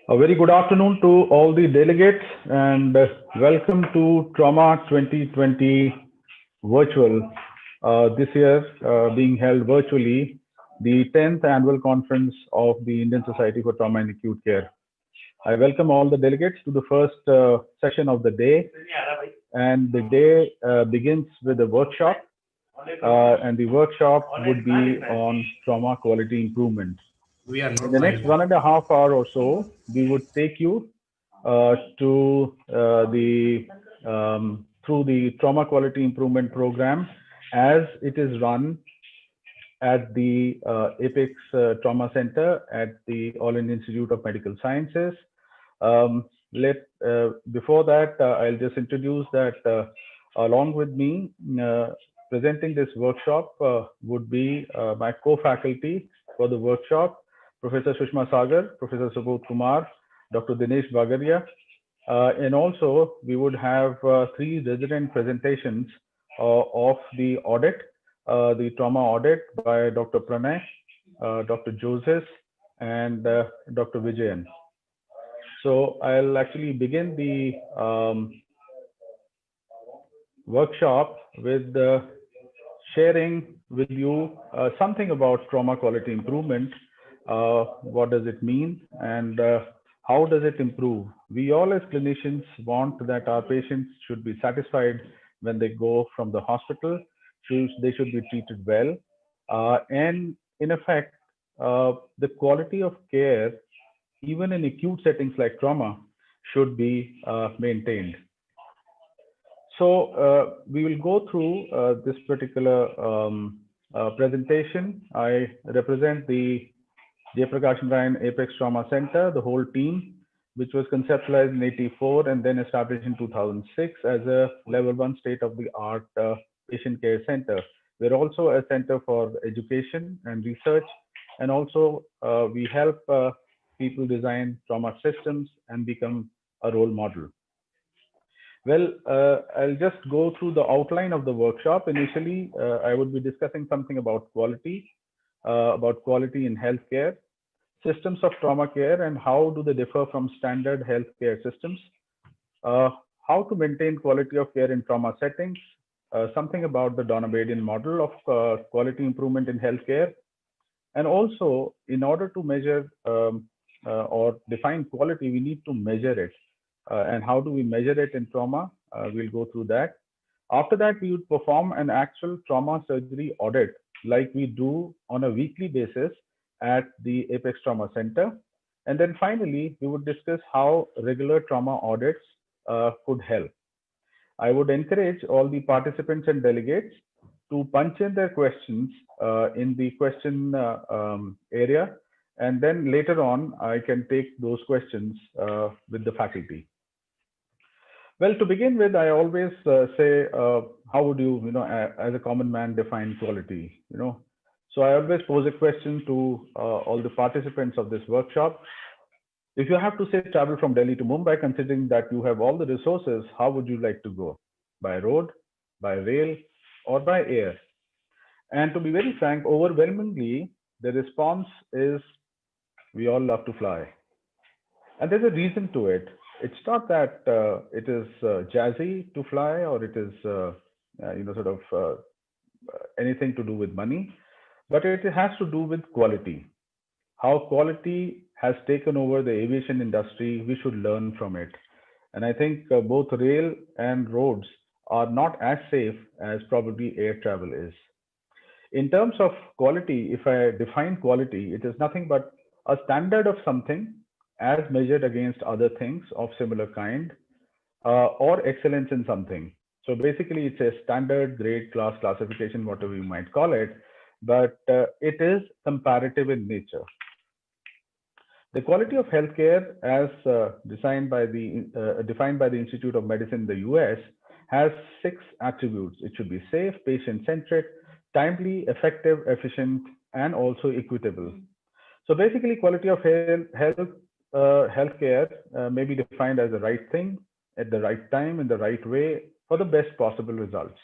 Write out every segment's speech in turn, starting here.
A very good afternoon to all the delegates and welcome to Trauma 2020 virtual. This year being held virtually, the 10th annual conference of the Indian Society for Trauma and Acute Care. I welcome all the delegates to the first session of the day, and the day begins with a workshop, and the workshop would be on trauma quality improvement. We are In not the next live. 1.5 hour or so, we would take you to the through the trauma quality improvement program as it is run at the Apex Trauma Center at the All Indian Institute of Medical Sciences. Let Before that, I'll just introduce that along with me, presenting this workshop would be my co-faculty for the workshop, Professor Sushma Sagar, Professor Subodh Kumar, Dr. Dinesh Bagaria, and also we would have three resident presentations of the trauma audit by Dr. Pranay, Dr. Joseph, and Dr. Vijayan. So I'll actually begin the workshop with sharing with you something about trauma quality improvement. What does it mean, and how does it improve? We all, as clinicians, want that our patients should be satisfied when they go from the hospital. They should be treated well, and in effect, the quality of care, even in acute settings like trauma, should be maintained. So we will go through this particular presentation. I represent the Jayaprakash Narayan Apex Trauma Center, the whole team, which was conceptualized in '84 and then established in 2006 as a level one state-of-the-art patient care center. We're also a center for education and research, and also we help people design trauma systems and become a role model. Well, I'll just go through the outline of the workshop. Initially, I would be discussing something about quality in healthcare, systems of trauma care, and how do they differ from standard healthcare systems, uh, how to maintain quality of care in trauma settings, something about the Donabedian model of quality improvement in healthcare, and also, in order to measure or define quality, we need to measure it. And how do we measure it in trauma? We'll go through that. After that, we would perform an actual trauma surgery audit like we do on a weekly basis at the Apex Trauma Center. And then finally, we would discuss how regular trauma audits could help. I would encourage all the participants and delegates to punch in their questions in the question area, and then later on, I can take those questions with the faculty. Well, to begin with, I always say, how would you, as a common man, define quality? So I always pose a question to all the participants of this workshop. If you have to say travel from Delhi to Mumbai, considering that you have all the resources, how would you like to go? By road, by rail, or by air? And to be very frank, overwhelmingly, the response is we all love to fly. And there's a reason to it. It's not that it is jazzy to fly or it is, sort of anything to do with money, but it has to do with quality. How quality has taken over the aviation industry, we should learn from it. And I think both rail and roads are not as safe as probably air travel is. In terms of quality, if I define quality, it is nothing but a standard of something as measured against other things of similar kind, or excellence in something. So basically, it's a standard grade class classification, whatever you might call it, but it is comparative in nature. The quality of healthcare, as defined by the Institute of Medicine in the US, has six attributes. It should be safe, patient-centric, timely, effective, efficient, and also equitable. So basically, quality of healthcare may be defined as the right thing at the right time in the right way for the best possible results.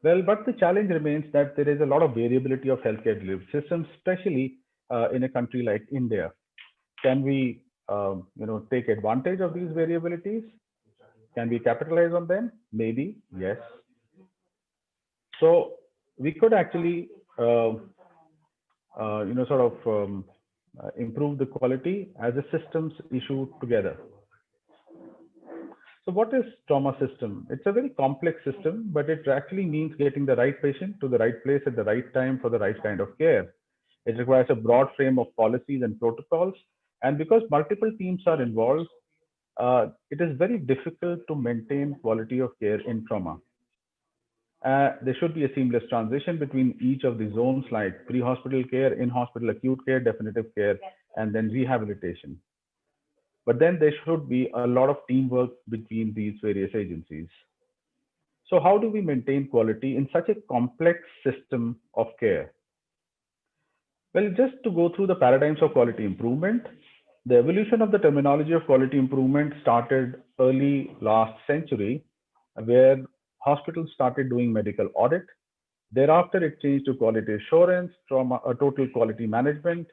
Well, but the challenge remains that there is a lot of variability of healthcare delivery systems, especially in a country like India. Can we, take advantage of these variabilities? Can we capitalize on them? Maybe, yes. So we could actually, improve the quality as a systems issue together. So what is trauma system? It's a very complex system, but it actually means getting the right patient to the right place at the right time for the right kind of care. It requires a broad frame of policies and protocols. And because multiple teams are involved, it is very difficult to maintain quality of care in trauma. There should be a seamless transition between each of the zones like pre-hospital care, in-hospital acute care, definitive care, and then rehabilitation. But then there should be a lot of teamwork between these various agencies. So how do we maintain quality in such a complex system of care? Well, just to go through the paradigms of quality improvement, the evolution of the terminology of quality improvement started early last century, where hospitals started doing medical audit. Thereafter, it changed to quality assurance, trauma, total quality management.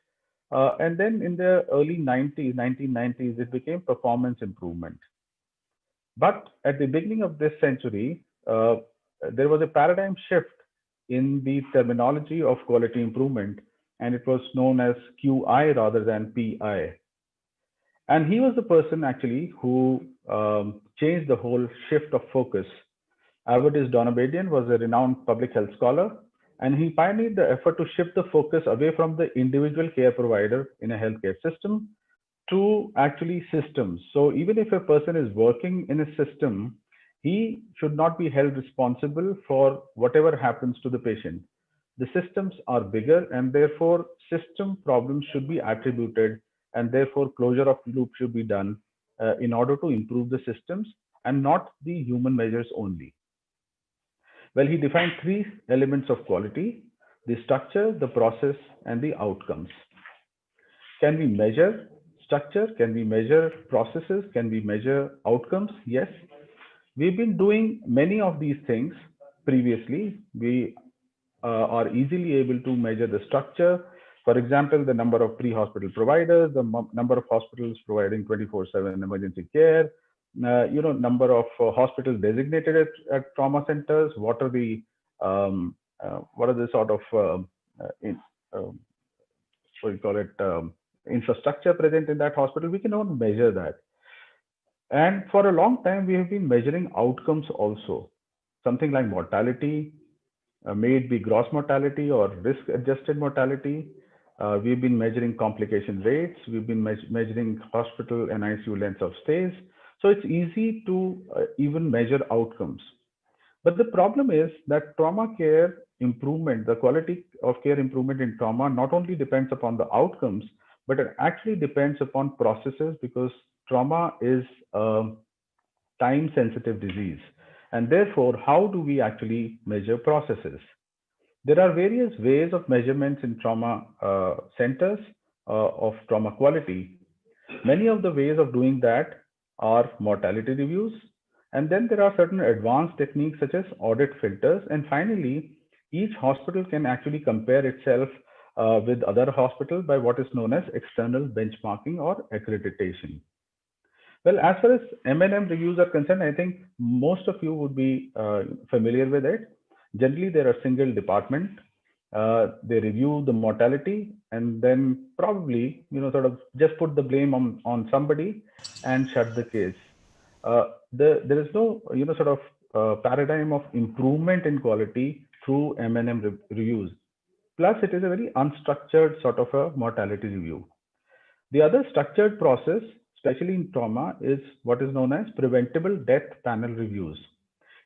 And then in the early 90s, 1990s, it became performance improvement. But at the beginning of this century, there was a paradigm shift in the terminology of quality improvement, and it was known as QI rather than PI. And he was the person actually who changed the whole shift of focus. Albertus Donabedian was a renowned public health scholar, and he pioneered the effort to shift the focus away from the individual care provider in a healthcare system to actually systems. So even if a person is working in a system, he should not be held responsible for whatever happens to the patient. The systems are bigger, and therefore system problems should be attributed, and therefore closure of loop should be done in order to improve the systems and not the human measures only. Well, he defined three elements of quality: the structure, the process, and the outcomes. Can we measure structure? Can we measure processes? Can we measure outcomes? Yes. We've been doing many of these things previously. We are easily able to measure the structure. For example, the number of pre-hospital providers, the number of hospitals providing 24/7 emergency care, number of hospitals designated at trauma centers. What are the sort of what do you call it, infrastructure present in that hospital? We cannot measure that. And for a long time, we have been measuring outcomes also, something like mortality, may it be gross mortality or risk adjusted mortality. We've been measuring complication rates. We've been measuring hospital and ICU length of stays. So it's easy to even measure outcomes. But the problem is that trauma care improvement, the quality of care improvement in trauma not only depends upon the outcomes, but it actually depends upon processes, because trauma is a time sensitive disease. And therefore, how do we actually measure processes? There are various ways of measurements in trauma centers of trauma quality. Many of the ways of doing that are mortality reviews. And then there are certain advanced techniques such as audit filters. And finally, each hospital can actually compare itself with other hospitals by what is known as external benchmarking or accreditation. Well, as far as M&M reviews are concerned, I think most of you would be familiar with it. Generally, they're a single department. They review the mortality and then probably, sort of just put the blame on somebody and shut the case. There is no, sort of paradigm of improvement in quality through M&M reviews. Plus, it is a very unstructured sort of a mortality review. The other structured process, especially in trauma, is what is known as preventable death panel reviews.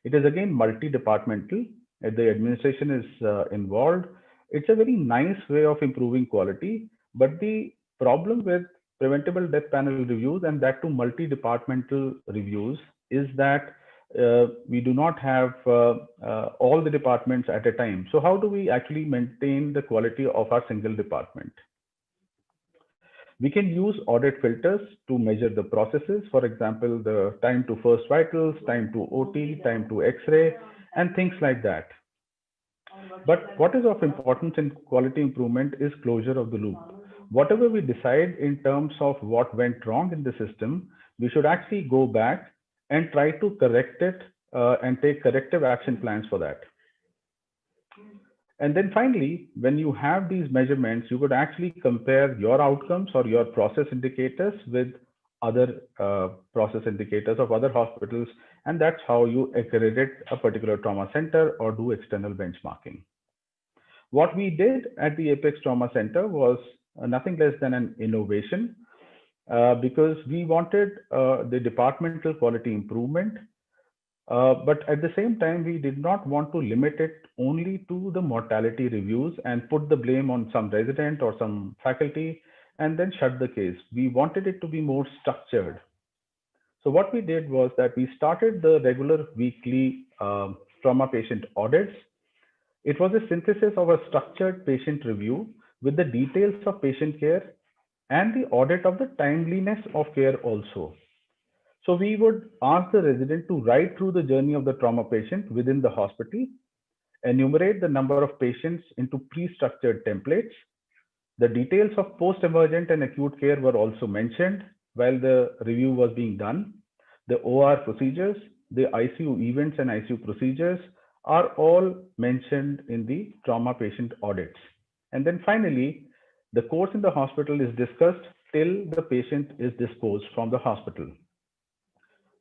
It is again multi-departmental. The administration is involved. It's a very nice way of improving quality. But the problem with preventable death panel reviews, and that to multi-departmental reviews, is that we do not have all the departments at a time. So how do we actually maintain the quality of our single department? We can use audit filters to measure the processes. For example, the time to first vitals, time to OT, time to X-ray, and things like that. But what is of importance in quality improvement is closure of the loop. whatever we decide in terms of what went wrong in the system, we should actually go back and try to correct it and take corrective action plans for that. And then finally, when you have these measurements, you could actually compare your outcomes or your process indicators with other process indicators of other hospitals. And that's how you accredit a particular trauma center or do external benchmarking. What we did at the Apex Trauma Center was nothing less than an innovation because we wanted the departmental quality improvement. But at the same time, we did not want to limit it only to the mortality reviews and put the blame on some resident or some faculty and then shut the case. We wanted it to be more structured. So what we did was that we started the regular weekly trauma patient audits. It was a synthesis of a structured patient review with the details of patient care and the audit of the timeliness of care also. So we would ask the resident to write through the journey of the trauma patient within the hospital, enumerate the number of patients into pre-structured templates. The details of post-emergent and acute care were also mentioned while the review was being done. The OR procedures, the ICU events and ICU procedures are all mentioned in the trauma patient audits. And then finally, the course in the hospital is discussed till the patient is disposed from the hospital.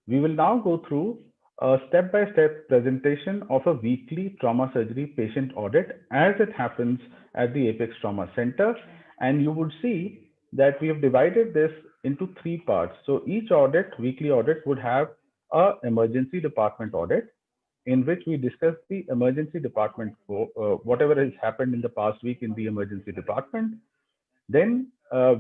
We will now go through a step-by-step presentation of a weekly trauma surgery patient audit as it happens at the Apex Trauma Center. And you would see that we have divided this into 3 parts. So each audit, weekly audit, would have an emergency department audit in which we discuss the emergency department, whatever has happened in the past week in the emergency department. Then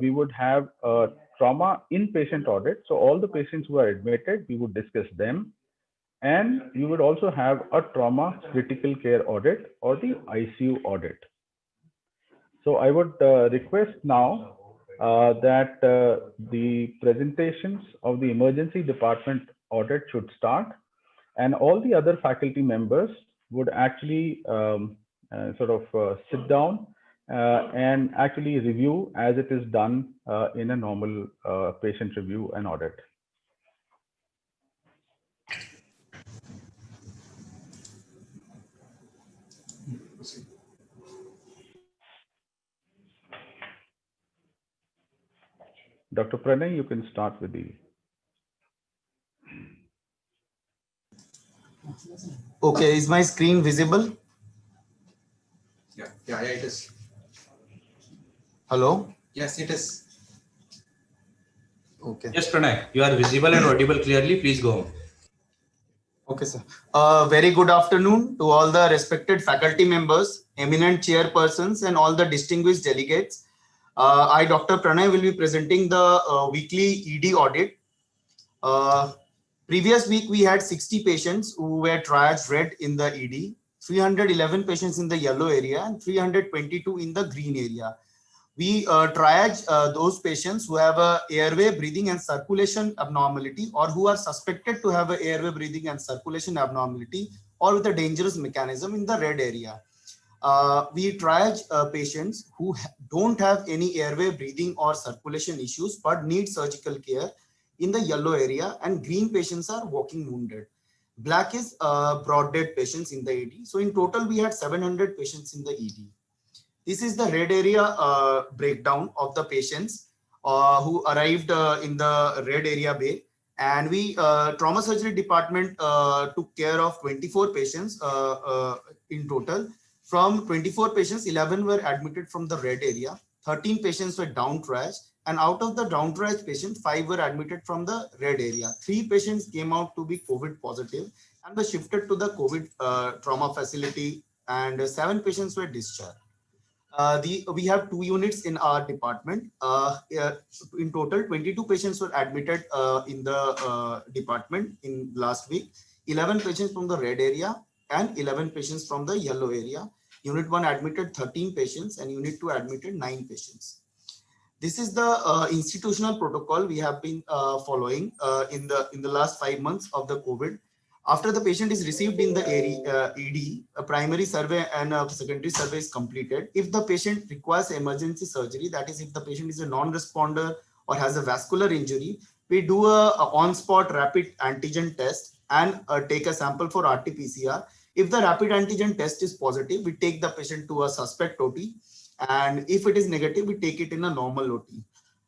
we would have a trauma inpatient audit. So all the patients who are admitted, we would discuss them. And you would also have a trauma critical care audit or the ICU audit. So I would request now that the presentations of the emergency department audit should start, and all the other faculty members would actually sit down and actually review as it is done in a normal patient review and audit. Dr. Pranay, you can start with the. Okay, is my screen visible? Yeah, it is. Hello? Yes, it is. Okay. Yes, Pranay, you are visible and audible clearly. Please go on. Okay, sir. Very good afternoon to all the respected faculty members, eminent chairpersons, and all the distinguished delegates. I, Dr. Pranay, will be presenting the weekly ED audit. Previous week, we had 60 patients who were triaged red in the ED, 311 patients in the yellow area, and 322 in the green area. We triage those patients who have a airway, breathing, and circulation abnormality, or who are suspected to have an airway, breathing, and circulation abnormality, or with a dangerous mechanism in the red area. We triage patients who don't have any airway, breathing, or circulation issues, but need surgical care in the yellow area, and green patients are walking wounded. Black is broad dead patients in the ED. So in total, we had 700 patients in the ED. This is the red area breakdown of the patients who arrived in the red area bay. And we, trauma surgery department took care of 24 patients in total. From 24 patients, 11 were admitted from the red area, 13 patients were down triaged, and out of the down triaged patients, 5 were admitted from the red area. 3 patients came out to be COVID positive and were shifted to the COVID trauma facility, and 7 patients were discharged. We have 2 units in our department. In total, 22 patients were admitted in the department in last week. 11 patients from the red area and 11 patients from the yellow area. Unit 1 admitted 13 patients and Unit 2 admitted 9 patients. This is the institutional protocol we have been following in the last 5 months of the COVID. After the patient is received in the ED, a primary survey and a secondary survey is completed. If the patient requires emergency surgery, that is if the patient is a non-responder or has a vascular injury, we do a on-spot rapid antigen test and take a sample for RT-PCR. If the rapid antigen test is positive, we take the patient to a suspect OT. And if it is negative, we take it in a normal OT.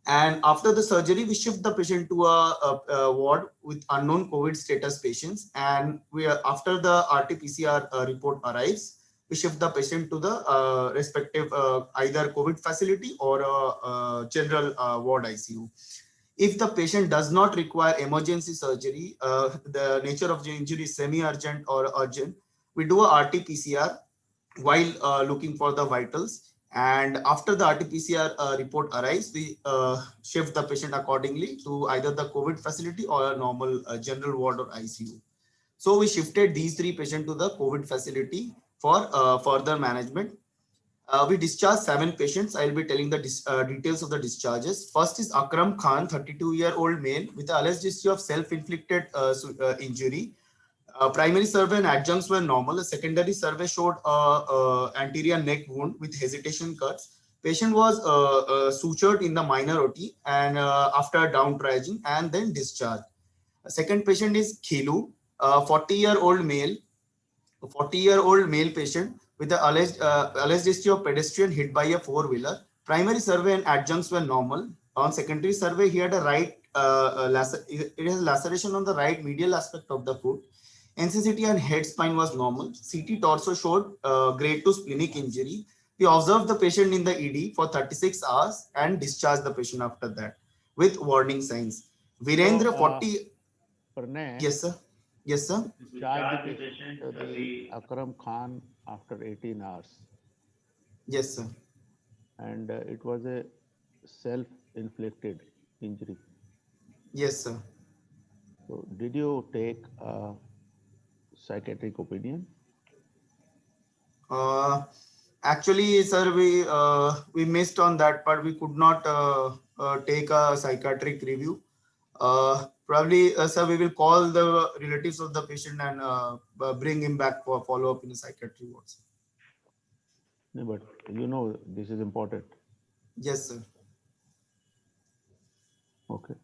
And after the surgery, we shift the patient to a ward with unknown COVID status patients. And after the RT-PCR report arrives, we shift the patient to the respective either COVID facility or a general ward ICU. If the patient does not require emergency surgery, the nature of the injury is semi-urgent or urgent, we do a RT-PCR while looking for the vitals. And after the RT-PCR report arrives, we shift the patient accordingly to either the COVID facility or a normal general ward or ICU. So we shifted these 3 patients to the COVID facility for further management. We discharged 7 patients. I'll be telling the details of the discharges. First is Akram Khan, 32-year-old male with alleged history of self-inflicted injury. Primary survey and adjuncts were normal. A secondary survey showed anterior neck wound with hesitation cuts. Patient was sutured in the minor OT and after down triaging and then discharged. A second patient is Khilu, 40-year-old male. A 40-year-old male patient with the alleged history of pedestrian hit by a 4-wheeler. Primary survey and adjuncts were normal. On secondary survey, he had a it has laceration on the right medial aspect of the foot. NCCT and head spine was normal. CT torso showed grade 2 splenic injury. We observed the patient in the ED for 36 hours and discharged the patient after that with warning signs. Virendra, 40. Pranay, Yes, sir. Yes, sir. discharged the patient to the Akram Khan after 18 hours. Yes, sir. And it was a self-inflicted injury. Yes, sir. So did you take a psychiatric opinion? Actually, sir, we missed on that part. We could not take a psychiatric review. Probably, sir, we will call the relatives of the patient and bring him back for follow-up in the psychiatry wards. No, but you know this is important. Yes, sir. Okay.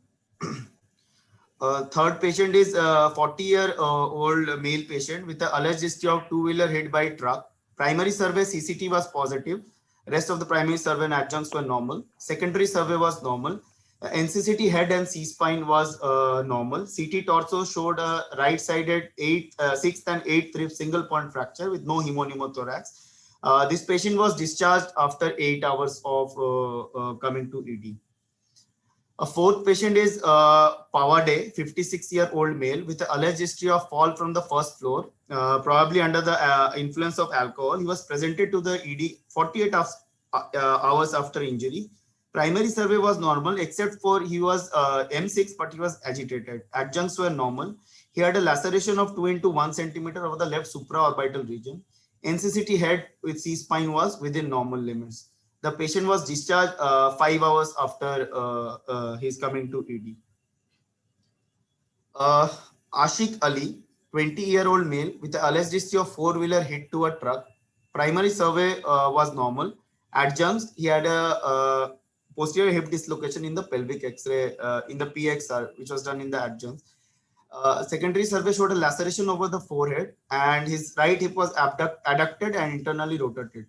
Third patient is 40-year-old male patient with the alleged history of 2-wheeler hit by truck. Primary survey CCT was positive. Rest of the primary survey and adjuncts were normal. Secondary survey was normal. NCCT head and C-spine was normal. CT torso showed a right-sided 6th and 8th rib single point fracture with no hemopneumothorax. This patient was discharged after 8 hours of coming to ED. A fourth patient is Pawade, 56-year-old male with an alleged history of fall from the first floor, probably under the influence of alcohol. He was presented to the ED 48 hours after injury. Primary survey was normal, except for he was M6, but he was agitated. Adjuncts were normal. He had a laceration of 2 into 1 centimeter over the left supraorbital region. NCCT head with C-spine was within normal limits. The patient was discharged 5 hours after his coming to ED. Ashik Ali, 20-year-old male with an alleged history of 4-wheeler hit to a truck. Primary survey was normal. Adjuncts, he had a posterior hip dislocation in the pelvic X-ray in the PXR, which was done in the adjuncts. Secondary survey showed a laceration over the forehead, and his right hip was adducted and internally rotated.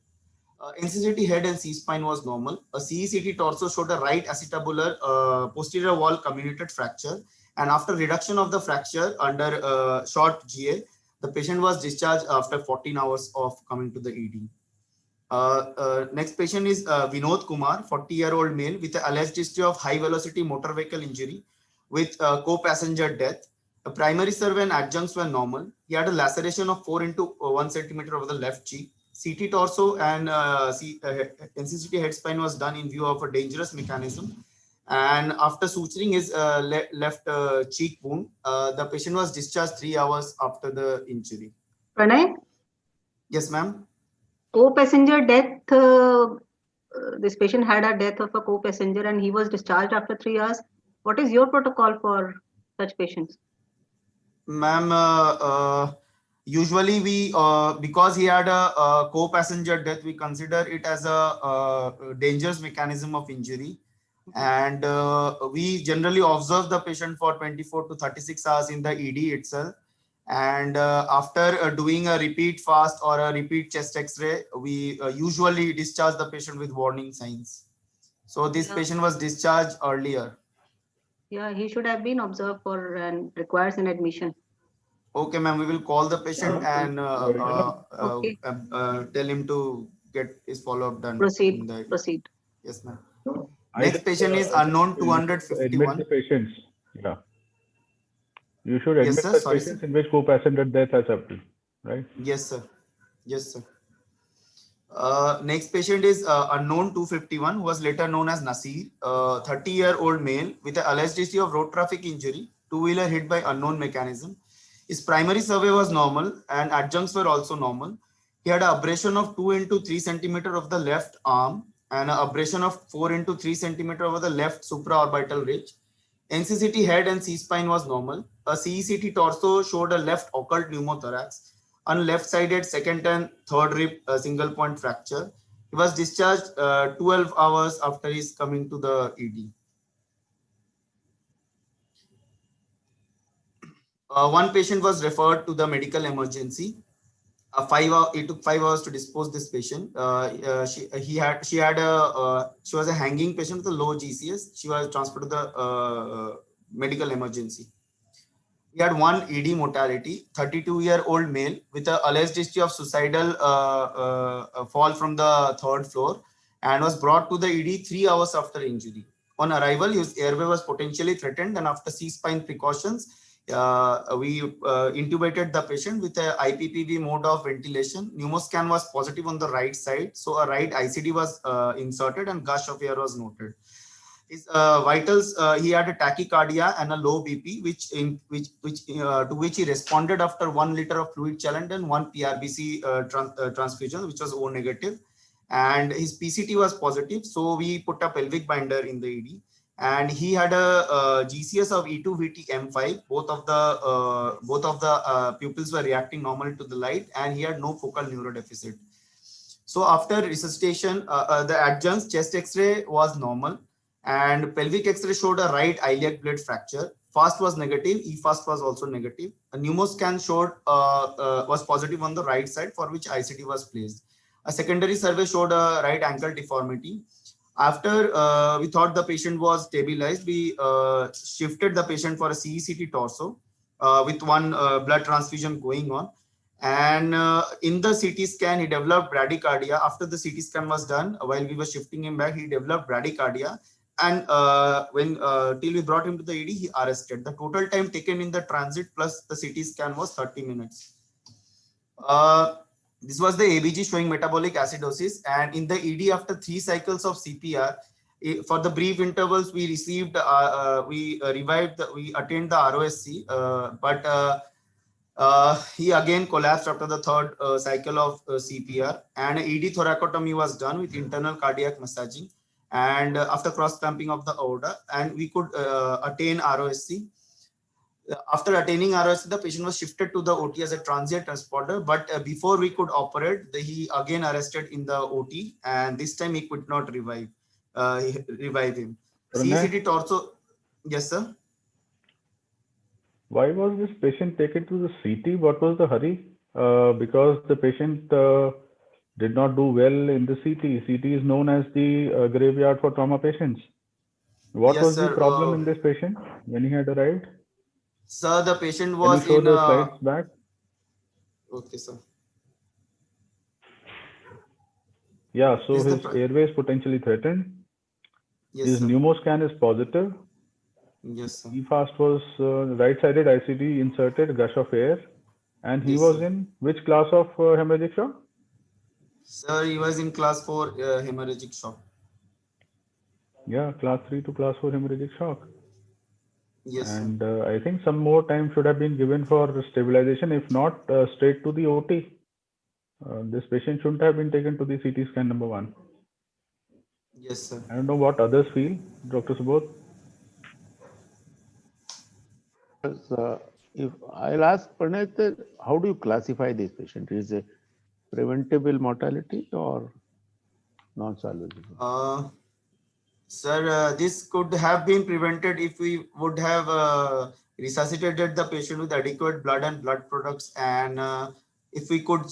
NCCT head and C-spine was normal. A CECT torso showed a right acetabular posterior wall comminuted fracture, and after reduction of the fracture under short GA, the patient was discharged after 14 hours of coming to the ED. Next patient is Vinod Kumar, 40-year-old male with an alleged history of high velocity motor vehicle injury with co-passenger death. A primary survey and adjuncts were normal. He had a laceration of 4 into 1 centimeter over the left cheek. CT torso and NCCT head spine was done in view of a dangerous mechanism. And after suturing his left cheek wound, the patient was discharged 3 hours after the injury. Pranay? Yes, ma'am. Co-passenger death, this patient had a death of a co-passenger and he was discharged after 3 hours. What is your protocol for such patients? Ma'am, usually we, because he had a co-passenger death, we consider it as a dangerous mechanism of injury. And we generally observe the patient for 24 to 36 hours in the ED itself. And after doing a repeat fast or a repeat chest X-ray, we usually discharge the patient with warning signs. So this Yeah. patient was discharged earlier. Yeah, he should have been observed for and requires an admission. Okay, ma'am, we will call the patient Yeah. and Okay, tell him to get his follow-up done in proceed, the. proceed. Yes, ma'am. I Next think patient is you unknown should admit the 251. patients. Yeah. You should Yes, admit sir. such Sorry, sir. patients in which co-passenger death has happened, right? Yes, sir. Yes, sir. Next patient is unknown 251, who was later known as Nasir, 30-year-old male with an alleged history of road traffic injury, two-wheeler hit by unknown mechanism. His primary survey was normal and adjuncts were also normal. He had an abrasion of 2 into 3 centimeter of the left arm and an abrasion of 4 into 3 centimeter over the left supraorbital ridge. NCCT head and C-spine was normal. A CECT torso showed a left occult pneumothorax. On left-sided second and third rib single point fracture. He was discharged 12 hours after his coming to the ED. One patient was referred to the medical emergency. It took 5 hours to dispose this patient. She was a hanging patient with a low GCS. She was transferred to the medical emergency. We had one ED mortality, 32-year-old male with an alleged history of suicidal fall from the third floor and was brought to the ED 3 hours after injury. On arrival, his airway was potentially threatened, and after C-spine precautions, we intubated the patient with a IPPV mode of ventilation. Pneumoscan was positive on the right side, so a right ICD was inserted and gush of air was noted. His vitals, he had a tachycardia and a low BP, to which he responded after 1 liter of fluid challenge and 1 PRBC transfusion, which was O negative. And his PCT was positive, so we put a pelvic binder in the ED. And he had a GCS of E2 VT M5. Both of the pupils were reacting normally to the light, and he had no focal neurodeficit. So after resuscitation, the adjunct's chest X-ray was normal, and pelvic X-ray showed a right iliac blade fracture. FAST was negative, EFAST was also negative. A pneumoscan showed was positive on the right side, for which ICD was placed. A secondary survey showed a right ankle deformity. After we thought the patient was stabilized, we shifted the patient for a CECT torso with one blood transfusion going on. And in the CT scan, he developed bradycardia. After the CT scan was done, while we were shifting him back, he developed bradycardia. And till we brought him to the ED, he arrested. The total time taken in the transit plus the CT scan was 30 minutes. This was the ABG showing metabolic acidosis. And in the ED, after 3 cycles of CPR, for the brief intervals, we received, we attained the ROSC, but he again collapsed after the third cycle of CPR, and ED thoracotomy was done with internal cardiac massaging and after cross clamping of the aorta, and we could attain ROSC. After attaining ROSC, the patient was shifted to the OT as a transient transporter, but before we could operate, he again arrested in the OT, and this time he could not revive him. CECT torso, yes sir. Why was this patient taken to the CT? What was the hurry? Because the patient did not do well in the CT. CT is known as the graveyard for trauma patients. What Yes, was sir. the problem in this patient when he had arrived? Sir, the patient Can was you show in. those slides back? Okay, sir. Yeah, so Is his airway is potentially threatened. Yes, His sir. pneumoscan is positive. Yes, sir. EFAST was right-sided ICD inserted, gush of air. And he Yes, was sir. in which class of hemorrhagic shock? Sir, he was in class 4 hemorrhagic shock. Yeah, class 3 to class 4 hemorrhagic shock. Yes, And I think some more time should have been given for stabilization, if not straight to the OT. This patient shouldn't have been taken to the CT scan number 1. Yes, sir. I don't know what others feel, Dr. Subodh. If I'll ask Pranay, how do you classify this patient? Is it preventable mortality or non-salvageable? Sir, this could have been prevented if we would have resuscitated the patient with adequate blood and blood products, and if we could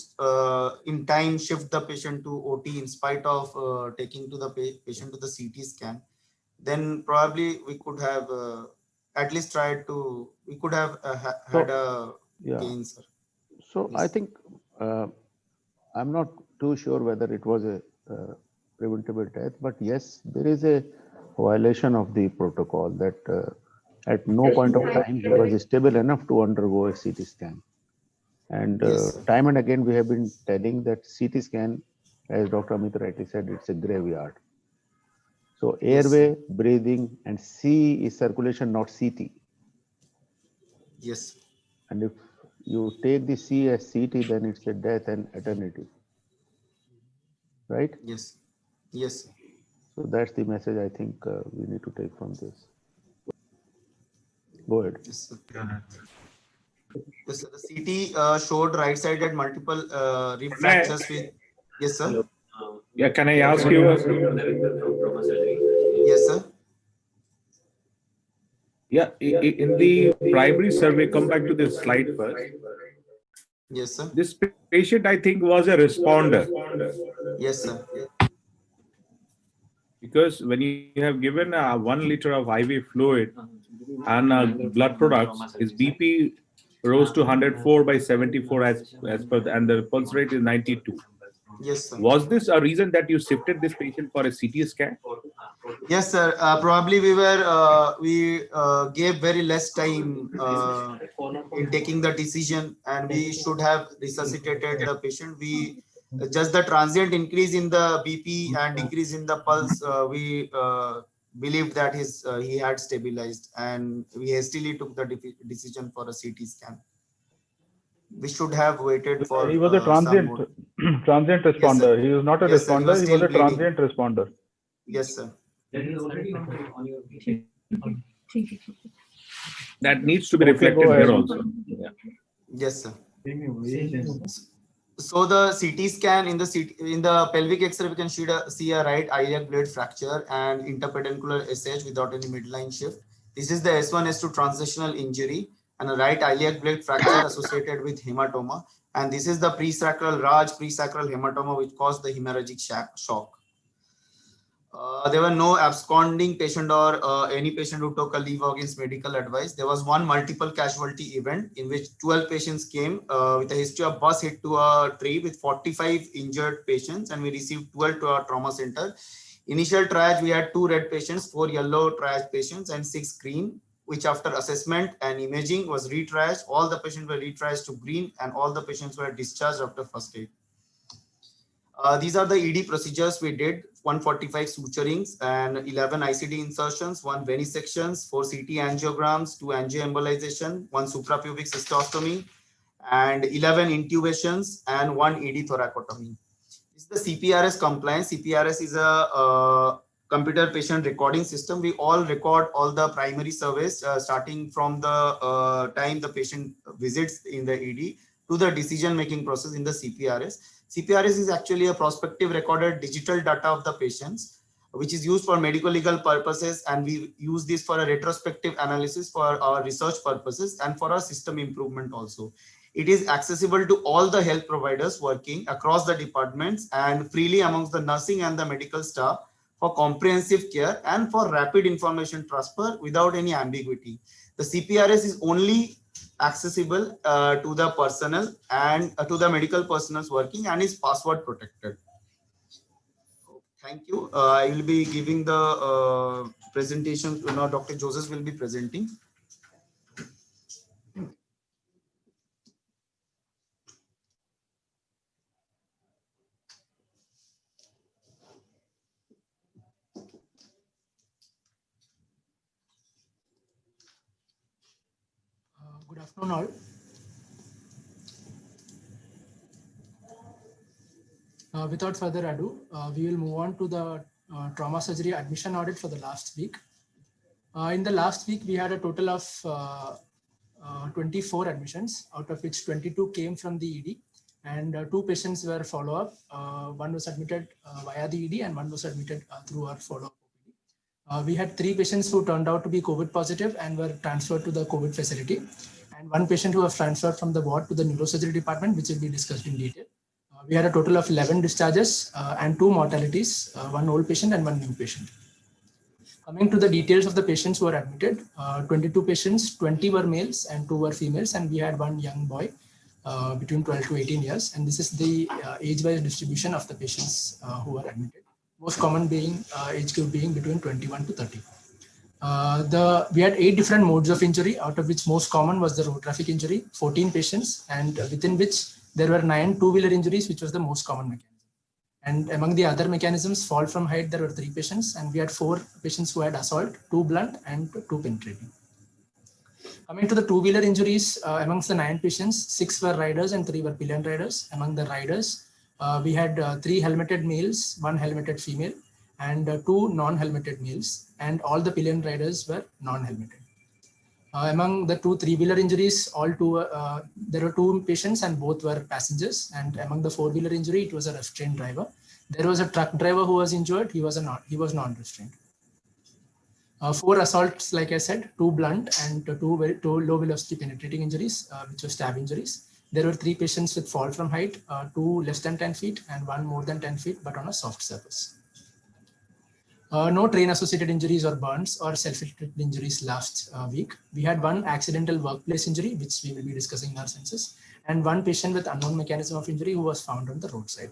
in time shift the patient to OT in spite of taking to the patient to the CT scan, then probably we could have at least tried to, we could have had a gain, sir. So Yes. I think I'm not too sure whether it was a preventable death, but yes, there is a violation of the protocol that at no point of time he was stable enough to undergo a CT scan. And Yes. time and again, we have been telling that CT scan, as Dr. Amit rightly said, it's a graveyard. So airway, breathing, and C is circulation, not CT. Yes. And if you take the C as CT, then it's a death and eternity. Right? Yes. Yes. So that's the message I think we need to take from this. Go ahead. Yes, sir. Yes, sir. The CT showed right-sided multiple rib fractures with. Yes, sir. Yeah, can I ask you? Yes, sir. Yeah, in the primary survey, come back to this slide first. Yes, sir. This patient, I think, was a responder. Yes, sir. Because when you have given 1 liter of IV fluid and blood products, his BP rose to 104 by 74 as per the, and the pulse rate is 92. Yes, sir. Was this a reason that you shifted this patient for a CT scan? Yes, sir. Probably we gave very less time in taking the decision, and we should have resuscitated the patient. We just the transient increase in the BP and decrease in the pulse. We believed that he had stabilized, and we hastily took the decision for a CT scan. We should have waited for. He was a transient transient responder. Yes, he was not a yes, responder. Sir, he was a bleeding. transient responder. Yes, sir. That needs to be reflected here also. Yeah. Yes, sir. So the CT scan in the pelvic X-ray, we can see a right iliac blade fracture and interpedunculaar SH without any midline shift. This is the S1, S2 transitional injury and a right iliac blade fracture associated with hematoma. And this is the presacral Raj presacral hematoma which caused the hemorrhagic shock. There were no absconding patient or any patient who took a leave against medical advice. There was one multiple casualty event in which 12 patients came with a history of bus hit to a tree with 45 injured patients, and we received 12 to our trauma center. Initial triage, we had 2 red patients, 4 yellow triage patients, and 6 green, which after assessment and imaging was retriaged. All the patients were retriaged to green, and all the patients were discharged after first aid. These are the ED procedures we did: 145 suturings and 11 ICD insertions, 1 venisections, 4 CT angiograms, 2 angioembolization, 1 suprapubic cystostomy, and 11 intubations and 1 ED thoracotomy. This is the CPRS compliance. CPRS is a computer patient recording system. We all record all the primary surveys starting from the time the patient visits in the ED to the decision-making process in the CPRS. CPRS is actually a prospective recorded digital data of the patients, which is used for medical legal purposes, and we use this for a retrospective analysis for our research purposes and for our system improvement also. It is accessible to all the health providers working across the departments and freely amongst the nursing and the medical staff for comprehensive care and for rapid information transfer without any ambiguity. The CPRS is only accessible to the personnel and to the medical personnel working, and is password protected. Thank you. I will be giving the presentation. Now Dr. Joseph will be presenting. Good afternoon all. Without further ado, we will move on to the trauma surgery admission audit for the last week. In the last week, we had a total of 24 admissions, out of which 22 came from the ED, and 2 patients were follow-up. One was admitted via the ED and one was admitted through our follow-up. We had 3 patients who turned out to be COVID positive and were transferred to the COVID facility, and 1 patient who was transferred from the ward to the neurosurgery department, which will be discussed in detail. We had a total of 11 discharges and 2 mortalities, 1 old patient and 1 new patient. Coming to the details of the patients who were admitted, 22 patients, 20 were males and 2 were females, and we had 1 young boy between 12 to 18 years. And this is the age-wise distribution of the patients who were admitted. Most common being age group being between 21 to 30. We had 8 different modes of injury, out of which most common was the road traffic injury, 14 patients, and within which there were 9 two-wheeler injuries, which was the most common mechanism. And among the other mechanisms, fall from height, there were 3 patients, and we had 4 patients who had assault, 2 blunt and 2 penetrating. Coming to the two-wheeler injuries, amongst the 9 patients, 6 were riders and 3 were pillion riders. Among the riders, we had 3 helmeted males, 1 helmeted female, and 2 non-helmeted males, and all the pillion riders were non-helmeted. Among the 2 three-wheeler injuries, there were 2 patients and both were passengers. And among the 4-wheeler injury, it was a restrained driver. There was a truck driver who was injured. He was non-restrained. 4 assaults, like I said, 2 blunt and 2 low velocity penetrating injuries, which were stab injuries. There were 3 patients with fall from height, 2 less than 10 feet and 1 more than 10 feet, but on a soft surface. No train-associated injuries or burns or self-inflicted injuries last week. We had 1 accidental workplace injury, which we will be discussing in our census, and 1 patient with unknown mechanism of injury who was found on the roadside.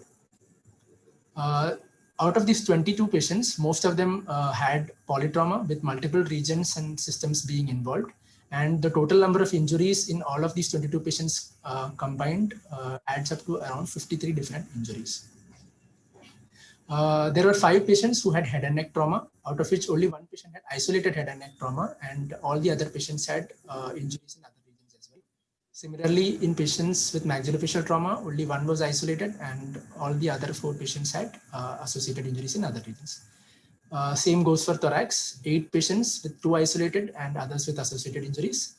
Out of these 22 patients, most of them had polytrauma with multiple regions and systems being involved. And the total number of injuries in all of these 22 patients combined adds up to around 53 different injuries. There were 5 patients who had head and neck trauma, out of which only 1 patient had isolated head and neck trauma, and all the other patients had injuries in other regions as well. Similarly, in patients with maxillofacial trauma, only 1 was isolated, and all the other 4 patients had associated injuries in other regions. Same goes for thorax, 8 patients with 2 isolated and others with associated injuries.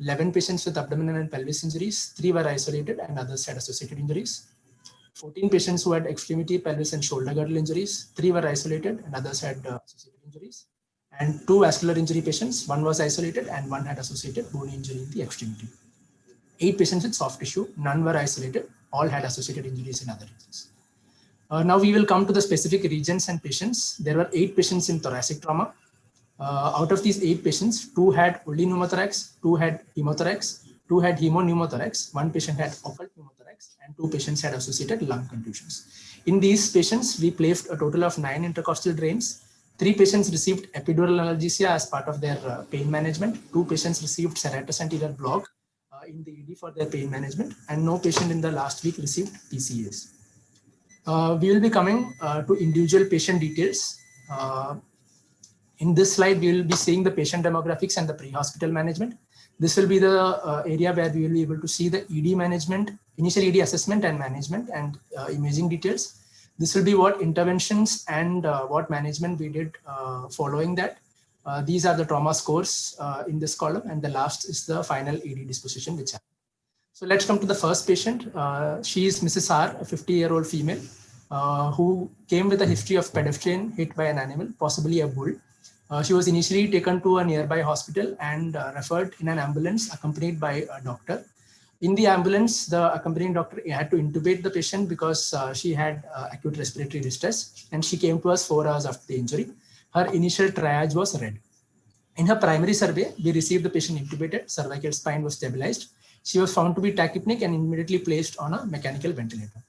11 patients with abdominal and pelvis injuries, 3 were isolated and others had associated injuries. 14 patients who had extremity, pelvis and shoulder girdle injuries, 3 were isolated and others had associated injuries. And 2 vascular injury patients, 1 was isolated and 1 had associated bone injury in the extremity. 8 patients with soft tissue, none were isolated, all had associated injuries in other regions. Now we will come to the specific regions and patients. There were 8 patients in thoracic trauma. Out of these 8 patients, 2 had only pneumothorax, 2 had hemothorax, 2 had hemopneumothorax, 1 patient had occult pneumothorax, and 2 patients had associated lung contusions. In these patients, we placed a total of 9 intercostal drains. 3 patients received epidural analgesia as part of their pain management. 2 patients received serratus anterior block in the ED for their pain management, and no patient in the last week received PCAs. We will be coming to individual patient details. In this slide, we will be seeing the patient demographics and the pre-hospital management. This will be the area where we will be able to see the ED management, initial ED assessment and management, and imaging details. This will be what interventions and what management we did following that. These are the trauma scores in this column, and the last is the final ED disposition which happened. So let's come to the first patient. She is Mrs. R, a 50-year-old female who came with a history of pedestrian hit by an animal, possibly a bull. She was initially taken to a nearby hospital and referred in an ambulance accompanied by a doctor. In the ambulance, the accompanying doctor had to intubate the patient because she had acute respiratory distress, and she came to us 4 hours after the injury. Her initial triage was red. In her primary survey, we received the patient intubated, cervical spine was stabilized. She was found to be tachypneic and immediately placed on a mechanical ventilator.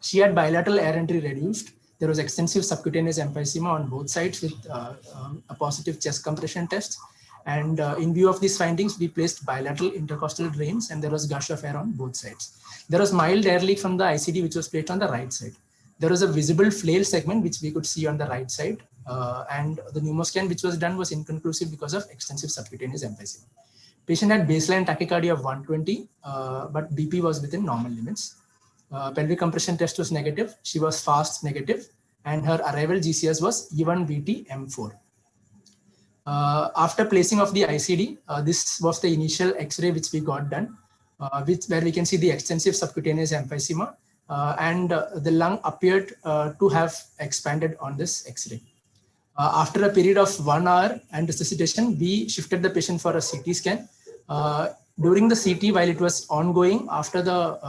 She had bilateral air entry reduced. There was extensive subcutaneous emphysema on both sides with a positive chest compression test. And in view of these findings, we placed bilateral intercostal drains, and there was gush of air on both sides. There was mild air leak from the ICD, which was placed on the right side. There was a visible flail segment, which we could see on the right side. And the pneumoscan, which was done, was inconclusive because of extensive subcutaneous emphysema. Patient had baseline tachycardia of 120, but BP was within normal limits. Pelvic compression test was negative. She was fast negative, and her arrival GCS was E1 VT M4. After placing of the ICD, this was the initial X-ray which we got done, where we can see the extensive subcutaneous emphysema, and the lung appeared to have expanded on this X-ray. After a period of 1 hour and resuscitation, we shifted the patient for a CT scan. During the CT, while it was ongoing, after the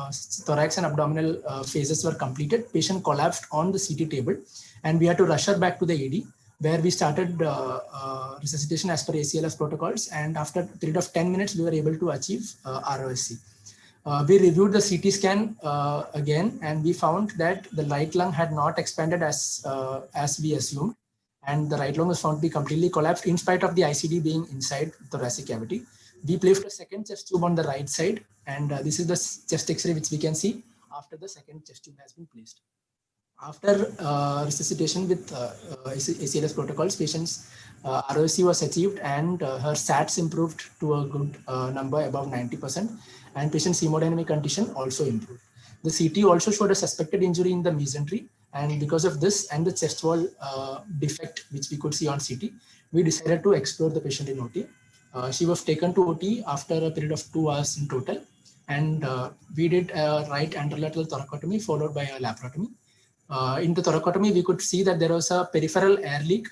thorax and abdominal phases were completed, patient collapsed on the CT table, and we had to rush her back to the AD, where we started resuscitation as per ACLS protocols. And after a period of 10 minutes, we were able to achieve ROSC. We reviewed the CT scan again, and we found that the right lung had not expanded as we assumed, and the right lung was found to be completely collapsed in spite of the ICD being inside the thoracic cavity. We placed a second chest tube on the right side, and this is the chest X-ray which we can see after the second chest tube has been placed. After resuscitation with ACLS protocols, patient's ROC was achieved, and her SATs improved to a good number above 90%, and patient's hemodynamic condition also improved. The CT also showed a suspected injury in the mesentery, and because of this and the chest wall defect which we could see on CT, we decided to explore the patient in OT. She was taken to OT after a period of 2 hours in total, and we did a right anterolateral thoracotomy followed by a laparotomy. In the thoracotomy, we could see that there was a peripheral air leak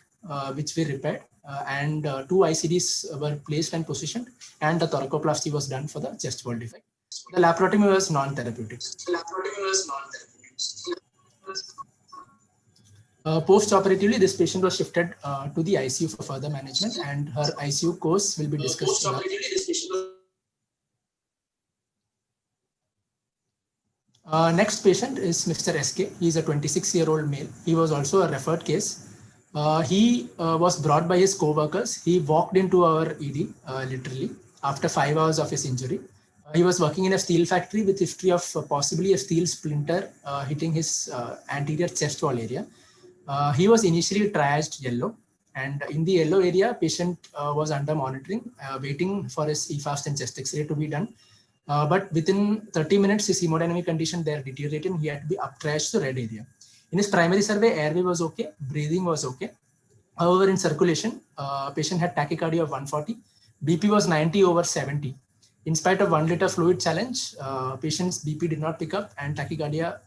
which we repaired, and 2 ICDs were placed and positioned, and the thoracoplasty was done for the chest wall defect. The laparotomy was non-therapeutic. Post-operatively, this patient was shifted to the ICU for further management, and her ICU course will be discussed. Next patient is Mr. SK. He is a 26-year-old male. He was also a referred case. He was brought by his co-workers. He walked into our ED literally after 5 hours of his injury. He was working in a steel factory with history of possibly a steel splinter hitting his anterior chest wall area. He was initially triaged yellow, and in the yellow area, patient was under monitoring, waiting for his EFAST and chest X-ray to be done. But within 30 minutes, his hemodynamic condition there deteriorated, and he had to be up triaged to red area. In his primary survey, airway was okay, breathing was okay. However, in circulation, patient had tachycardia of 140, BP was 90/70. In spite of 1 liter fluid challenge, patient's BP did not pick up and tachycardia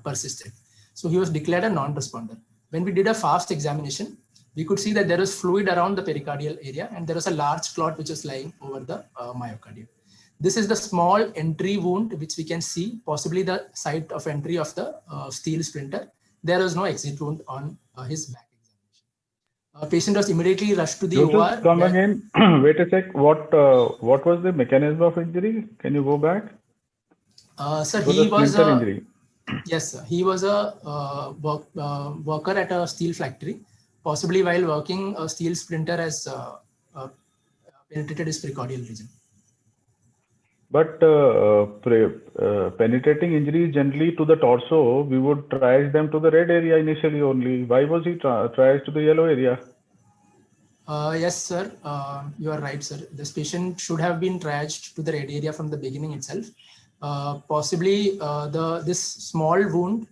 persisted. So he was declared a non-responder. When we did a fast examination, we could see that there was fluid around the pericardial area, and there was a large clot which was lying over the myocardium. This is the small entry wound which we can see, possibly the site of entry of the steel splinter. There was no exit wound on his back examination. Patient was immediately rushed to the OR. Come again. Wait a sec. What was the mechanism of injury? Can you go back? Sir, he was a injury. Yes, sir. He was a worker at a steel factory. Possibly while working, a steel splinter has penetrated his precordial region. But penetrating injuries generally to the torso, we would triage them to the red area initially only. Why was he triaged to the yellow area? Yes, sir. You are right, sir. This patient should have been triaged to the red area from the beginning itself. Possibly this small wound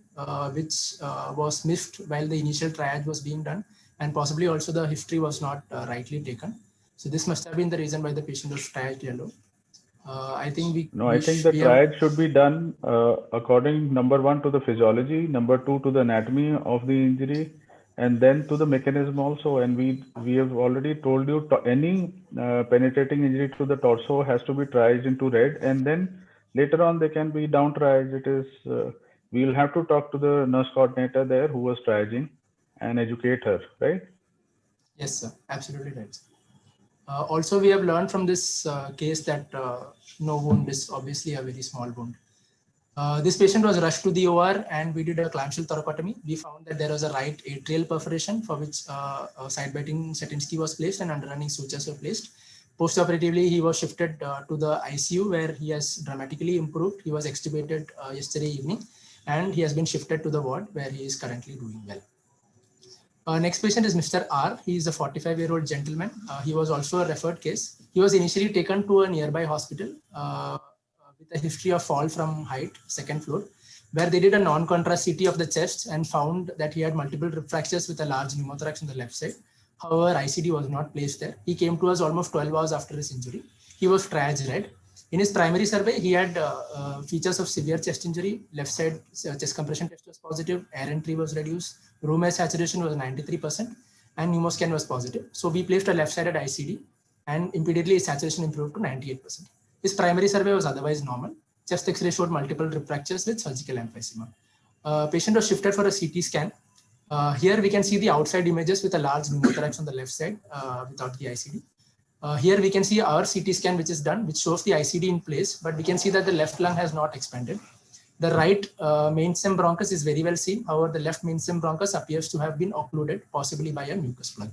which was missed while the initial triage was being done, and possibly also the history was not rightly taken. So this must have been the reason why the patient was triaged yellow. I think the triage should be done according, number 1, to the physiology, number 2, to the anatomy of the injury, and then to the mechanism also. And we have already told you any penetrating injury to the torso has to be triaged into red, and then later on they can be down triaged. It is we'll have to talk to the nurse coordinator there who was triaging and educate her, right? Yes, sir. Absolutely right. Also, we have learned from this case that no wound is obviously a very small wound. This patient was rushed to the OR, and we did a clamshell thoracotomy. We found that there was a right atrial perforation for which a side-biting Setinsky was placed and underrunning sutures were placed. Post-operatively, he was shifted to the ICU, where he has dramatically improved. He was extubated yesterday evening, and he has been shifted to the ward where he is currently doing well. Next patient is Mr. R. He is a 45-year-old gentleman. He was also a referred case. He was initially taken to a nearby hospital with a history of fall from height, 2nd floor, where they did a non-contrast CT of the chest and found that he had multiple rib fractures with a large pneumothorax on the left side. However, ICD was not placed there. He came to us almost 12 hours after his injury. He was triage red. In his primary survey, he had features of severe chest injury. Left side chest compression test was positive. Air entry was reduced. Room air saturation was 93%, and pneumoscan was positive. So we placed a left-sided ICD, and immediately his saturation improved to 98%. His primary survey was otherwise normal. Chest X-ray showed multiple rib fractures with surgical emphysema. Patient was shifted for a CT scan. Here we can see the outside images with a large pneumothorax on the left side without the ICD. Here we can see our CT scan which is done, which shows the ICD in place, but we can see that the left lung has not expanded. The right main stem bronchus is very well seen. However, the left main stem bronchus appears to have been occluded, possibly by a mucus plug.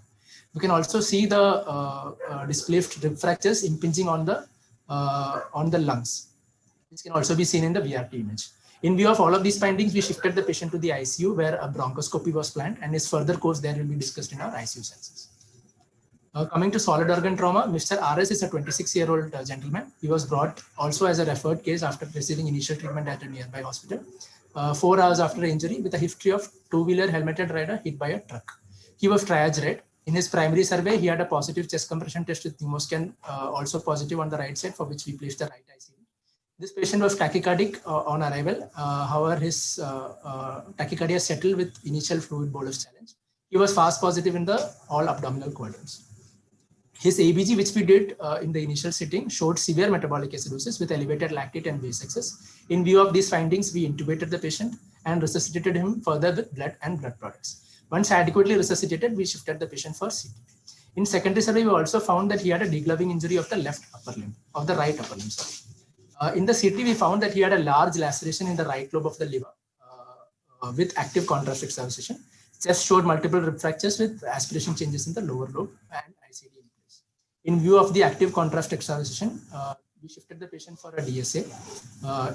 We can also see the displaced rib fractures impinging on the lungs. This can also be seen in the VRT image. In view of all of these findings, we shifted the patient to the ICU where a bronchoscopy was planned, and his further course there will be discussed in our ICU census. Coming to solid organ trauma, Mr. RS is a 26-year-old gentleman. He was brought also as a referred case after receiving initial treatment at a nearby hospital, 4 hours after injury, with a history of two-wheeler helmeted rider hit by a truck. He was triage red. In his primary survey, he had a positive chest compression test with pneumoscan, also positive on the right side, for which we placed the right ICD. This patient was tachycardic on arrival. However, his tachycardia settled with initial fluid bolus challenge. He was fast positive in the all abdominal quadrants. His ABG, which we did in the initial sitting, showed severe metabolic acidosis with elevated lactate and base excess. In view of these findings, we intubated the patient and resuscitated him further with blood and blood products. Once adequately resuscitated, we shifted the patient for CT. In secondary survey, we also found that he had a degloving injury of the left upper limb, of the right upper limb, sorry. In the CT, we found that he had a large laceration in the right lobe of the liver with active contrast extravasation. Chest showed multiple rib fractures with aspiration changes in the lower lobe and ICD in place. In view of the active contrast extravasation, we shifted the patient for a DSA.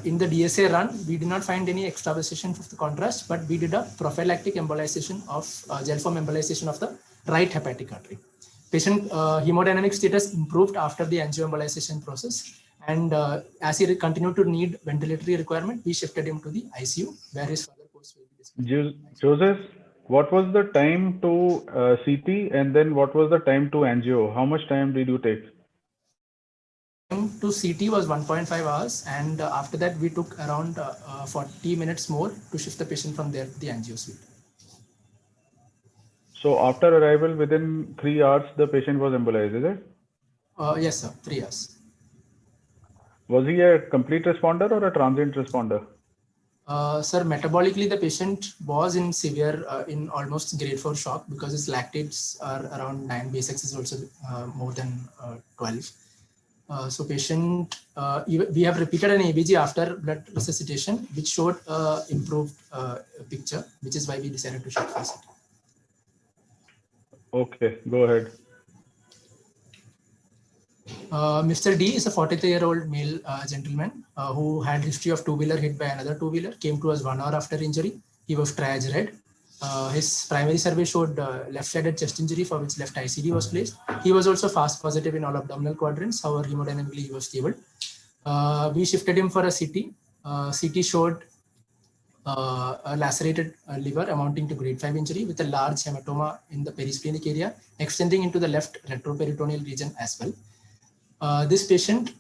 In the DSA run, we did not find any extravasation of the contrast, but we did a prophylactic embolization of gel form embolization of the right hepatic artery. Patient hemodynamic status improved after the angioembolization process. And as he continued to need ventilatory requirement, we shifted him to the ICU, where his further course will be discussed. Joseph, what was the time to CT, and then what was the time to angio? How much time did you take? Time to CT was 1.5 hours, and after that we took around 40 minutes more to shift the patient from there to the angio suite. So after arrival, within 3 hours, the patient was embolized, is it? Yes, sir, 3 hours. Was he a complete responder or a transient responder? Sir, metabolically, the patient was in severe, in almost grade 4 shock because his lactates are around 9, base X is also more than 12. So patient, we have repeated an ABG after blood resuscitation, which showed improved picture, which is why we decided to shift first. Okay, go ahead. Mr. D is a 43-year-old male gentleman who had history of two-wheeler hit by another two-wheeler, came to us 1 hour after injury. He was triage red. His primary survey showed left-sided chest injury for which left ICD was placed. He was also fast positive in all abdominal quadrants. However, hemodynamically he was stable. We shifted him for a CT. CT showed a lacerated liver amounting to grade 5 injury with a large hematoma in the perisplenic area, extending into the left retroperitoneal region as well. This patient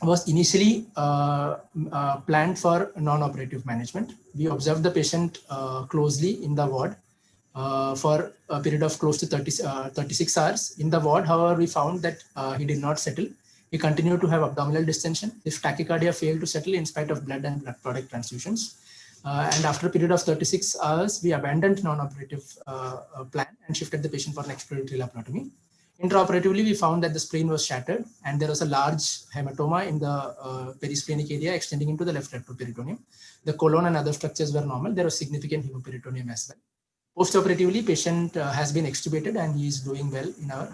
was initially planned for non-operative management. We observed the patient closely in the ward for a period of close to 36 hours. In the ward, however, we found that he did not settle. He continued to have abdominal distension. His tachycardia failed to settle in spite of blood and blood product transfusions. And after a period of 36 hours, we abandoned non-operative plan and shifted the patient for an exploratory laparotomy. Intraoperatively, we found that the spleen was shattered and there was a large hematoma in the perisplenic area extending into the left retroperitoneum. The colon and other structures were normal. There was significant hemoperitoneum as well. Postoperatively, patient has been extubated and he is doing well in our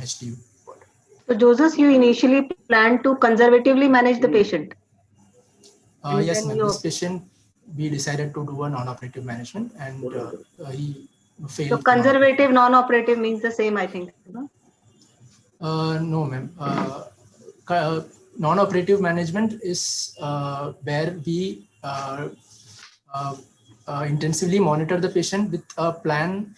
HDU ward. So Joseph, you initially planned to conservatively manage the patient? Yes, ma'am. This patient, we decided to do a non-operative management and he failed. So conservative, non-operative means the same, I think. No? No, ma'am. Non-operative management is where we intensively monitor the patient with a plan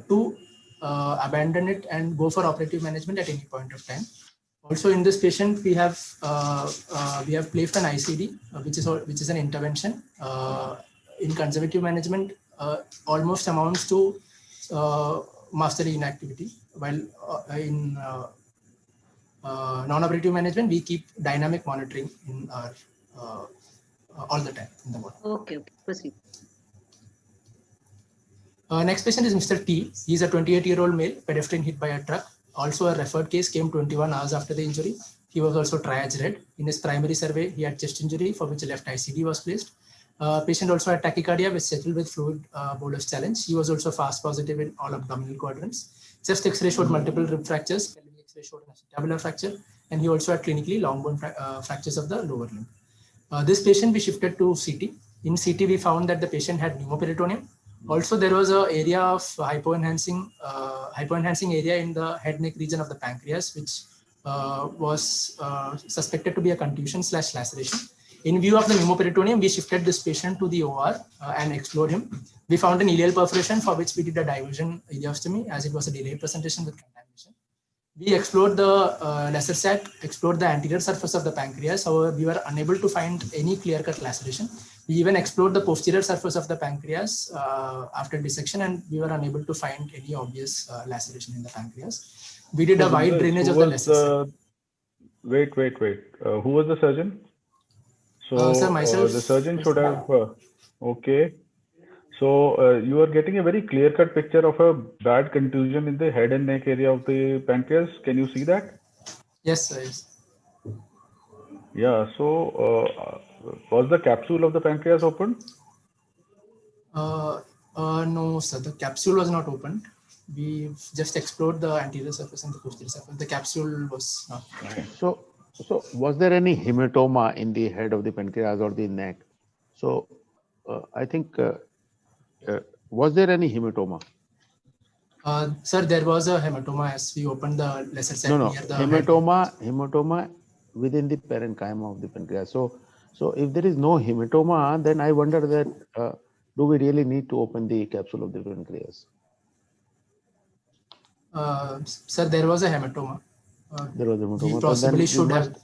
to abandon it and go for operative management at any point of time. Also, in this patient, we have placed an ICD, which is an intervention. In conservative management, almost amounts to mastery inactivity, while in non-operative management, we keep dynamic monitoring in our all the time in the morning. Okay, proceed. Next patient is Mr. T. He is a 28-year-old male, pedestrian hit by a truck. Also, a referred case came 21 hours after the injury. He was also triage red. In his primary survey, he had chest injury for which a left ICD was placed. Patient also had tachycardia which settled with fluid bolus challenge. He was also fast positive in all abdominal quadrants. Chest X-ray showed multiple rib fractures. Pelvic X-ray showed an acetabular fracture, and he also had clinically long bone fractures of the lower limb. This patient we shifted to CT. In CT, we found that the patient had pneumoperitoneum. Also, there was an area of hypoenhancing area in the head neck region of the pancreas, which was suspected to be a contusion/laceration. In view of the pneumoperitoneum, we shifted this patient to the OR and explored him. We found an ileal perforation for which we did a diversion ileostomy as it was a delayed presentation with contamination. We explored the lesser sac, explored the anterior surface of the pancreas. However, we were unable to find any clear-cut laceration. We even explored the posterior surface of the pancreas after dissection, and we were unable to find any obvious laceration in the pancreas. We did a wide drainage of the lesser sac. Wait. Who was the surgeon? So Sir, myself. the surgeon should have. Okay. So you are getting a very clear-cut picture of a bad contusion in the head and neck area of the pancreas. Can you see that? Yes, sir. Yes. Yeah. So was the capsule of the pancreas open? No, sir. The capsule was not opened. We just explored the anterior surface and the posterior surface. The capsule was not. So was there any hematoma in the head of the pancreas or the neck? So I think, was there any hematoma? Sir, there was a hematoma as we opened the lesser sac No, near the hematoma within the parenchyma of the pancreas. So if there is no hematoma, then I wonder that do we really need to open the capsule of the pancreas? Sir, there was a hematoma. There was a hematoma. We possibly should have.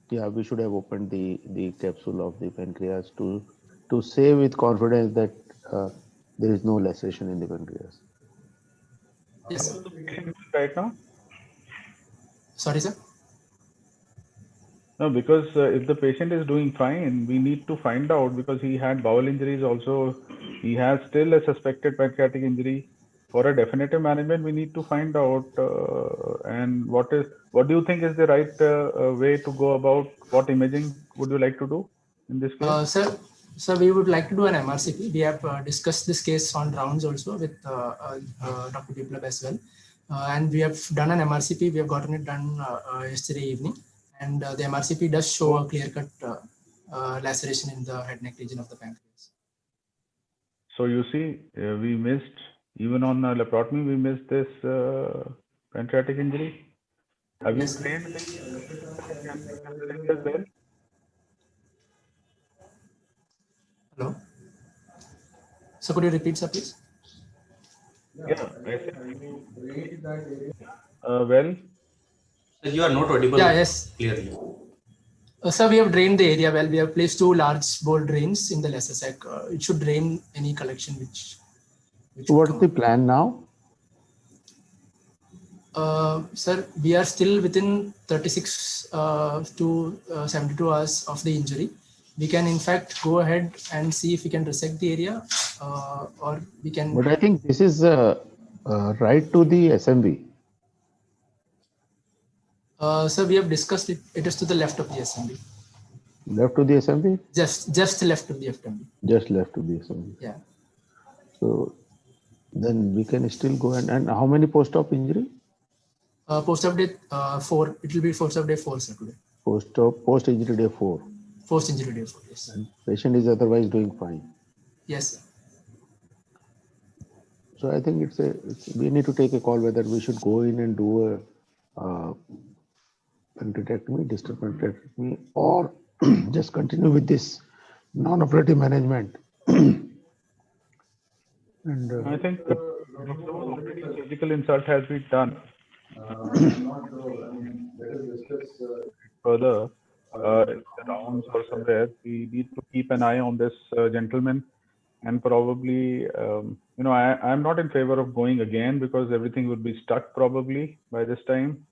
Yeah, we should have opened the capsule of the pancreas to say with confidence that there is no laceration in the pancreas. Yes. Right now? Sorry, sir. No, because if the patient is doing fine, we need to find out, because he had bowel injuries also. He has still a suspected pancreatic injury. For a definitive management, we need to find out. And what do you think is the right way to go about? What imaging would you like to do in this case? Sir, we would like to do an MRCP. We have discussed this case on rounds also with Dr. Biplab as well. And we have done an MRCP. We have gotten it done yesterday evening. And the MRCP does show a clear-cut laceration in the head neck region of the pancreas. So you see, we missed, even on laparotomy, we missed this pancreatic injury. Have you trained as well? Hello. So could you repeat, sir, please? Yeah. Well. You are not audible. Yeah, yes. Clearly. Sir, we have drained the area well. We have placed 2 large bore drains in the lesser sac. It should drain any collection which So what's the plan now? Sir, we are still within 36 to 72 hours of the injury. We can in fact go ahead and see if we can resect the area or we can. But I think this is right to the SMV. Sir, we have discussed it. It is to the left of the SMB. Left to the SMV? Just left of the FMB. Just left to the SMV. Yeah. So then we can still go and how many post-op injury? Post-op day 4. It will be post-op day 4, sir, today. Post-injury day 4. Post-injury day 4, yes. And patient is otherwise doing fine. Yes, sir. So I think we need to take a call whether we should go in and do a pancreatectomy, distal pancreatectomy, or just continue with this non-operative management. And I think Already surgical insult has been done. Let us discuss further in the rounds or somewhere. We need to keep an eye on this gentleman, and probably, I'm not in favor of going again because everything would be stuck probably by this time,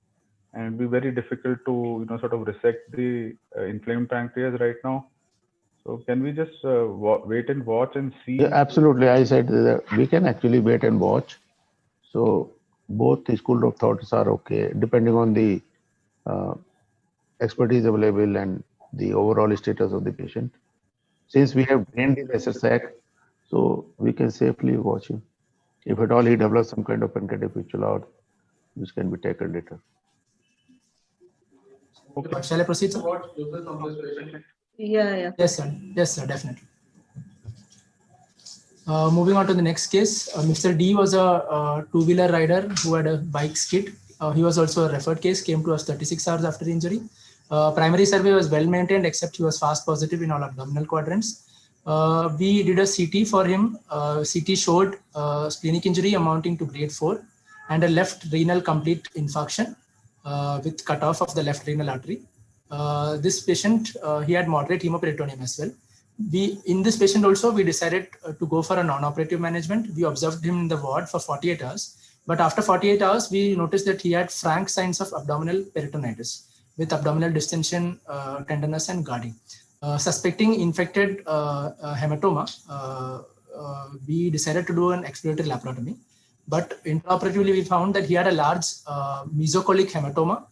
and be very difficult to sort of resect the inflamed pancreas right now. So can we just wait and watch and see? Yeah, absolutely. I said that we can actually wait and watch. So both the school of thoughts are okay, depending on the expertise available and the overall status of the patient. Since we have drained the lesser sac, so we can safely watch him. If at all he develops some kind of pancreatic fistula, which can be taken later. Okay. Shall I proceed, sir? Yeah. Yes, sir. Yes, sir. Definitely. Moving on to the next case, Mr. D was a two-wheeler rider who had a bike skid. He was also a referred case, came to us 36 hours after the injury. Primary survey was well maintained, except he was fast positive in all abdominal quadrants. We did a CT for him. CT showed splenic injury amounting to grade 4 and a left renal complete infarction with cutoff of the left renal artery. This patient, he had moderate hemoperitoneum as well. In this patient also, we decided to go for a non-operative management. We observed him in the ward for 48 hours. But after 48 hours, we noticed that he had frank signs of abdominal peritonitis with abdominal distension, tenderness, and guarding. Suspecting infected hematoma, we decided to do an exploratory laparotomy. But intraoperatively, we found that he had a large mesocolic hematoma,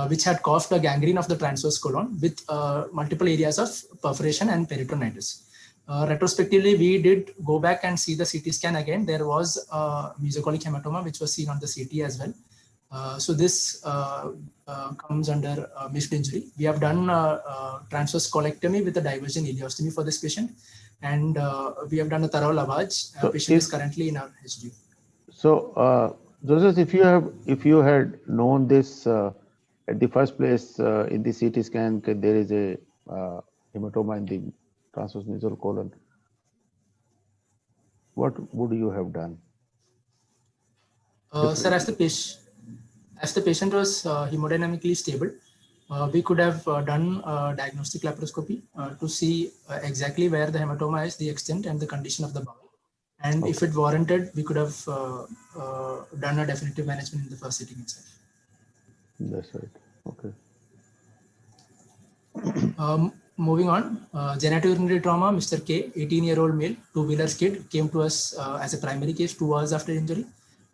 which had caused a gangrene of the transverse colon with multiple areas of perforation and peritonitis. Retrospectively, we did go back and see the CT scan again. There was a mesocolic hematoma, which was seen on the CT as well. So this comes under missed injury. We have done transverse colectomy with a diversion ileostomy for this patient, and we have done a thorough lavage. So patient is currently in our HDU. So, Joseph, if you had known this at the first place in the CT scan, there is a hematoma in the transverse nasal colon, what would you have done? Sir, as the patient was hemodynamically stable, we could have done diagnostic laparoscopy to see exactly where the hematoma is, the extent and the condition of the bowel. And if it warranted, we could have done a definitive management in the first sitting itself. That's right. Okay. Moving on, genitourinary trauma, Mr. K, 18-year-old male, two-wheeler skid, came to us as a primary case 2 hours after injury.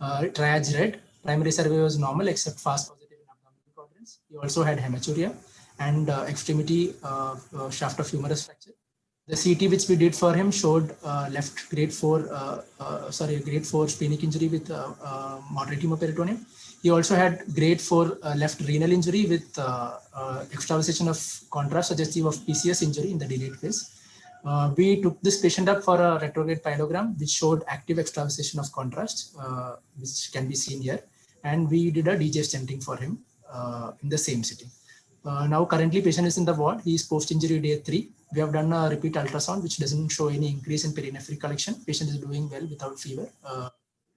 Triage red, primary survey was normal except fast positive in abdominal quadrants. He also had hematuria and extremity shaft of humerus fracture. The CT which we did for him showed left grade 4 splenic injury with moderate hemoperitoneum. He also had grade 4 left renal injury with extravasation of contrast suggestive of PCS injury in the delayed phase. We took this patient up for a retrograde pyelogram, which showed active extravasation of contrast, which can be seen here. And we did a DJ stenting for him in the same sitting. Now currently patient is in the ward. He is post-injury day 3. We have done a repeat ultrasound, which doesn't show any increase in perinephric collection. Patient is doing well without fever.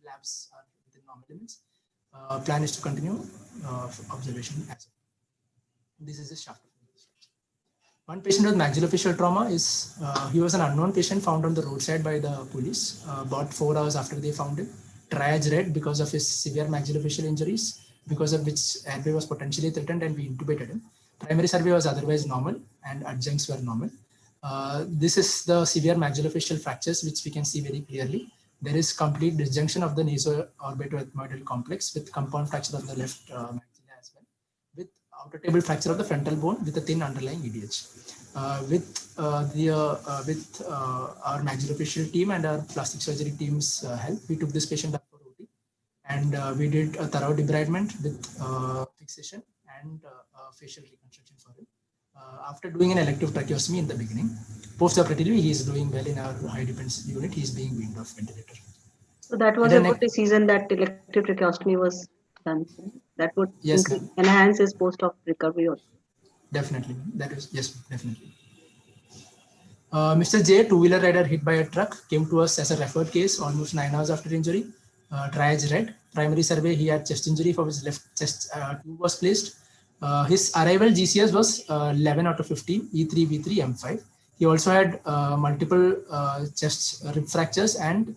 Labs are within normal limits. Plan is to continue observation as well. This is a shaft. One patient with maxillofacial trauma is, he was an unknown patient found on the roadside by the police about 4 hours after they found him. Triage red because of his severe maxillofacial injuries, because of which airway was potentially threatened, and we intubated him. Primary survey was otherwise normal and adjuncts were normal. This is the severe maxillofacial fractures, which we can see very clearly. There is complete disjunction of the naso-orbitoethmoidal complex with compound fracture of the left maxilla as well, with outer table fracture of the frontal bone with a thin underlying EDH. With our maxillofacial team and our plastic surgery team's help, we took this patient up for OT, and we did a thorough debridement with fixation and facial reconstruction for him. After doing an elective tracheostomy in the beginning, post-operatively, he is doing well in our high dependence unit. He is being weaned off ventilator. So that was a good decision that elective tracheostomy was done. That would enhance his post-op recovery also. Definitely. That is, yes, definitely. Mr. J, two-wheeler rider hit by a truck, came to us as a referred case almost 9 hours after injury. triage red. Primary survey, he had chest injury for his left chest tube was placed. His arrival GCS was 11 out of 15, E3, V3, M5. He also had multiple chest rib fractures and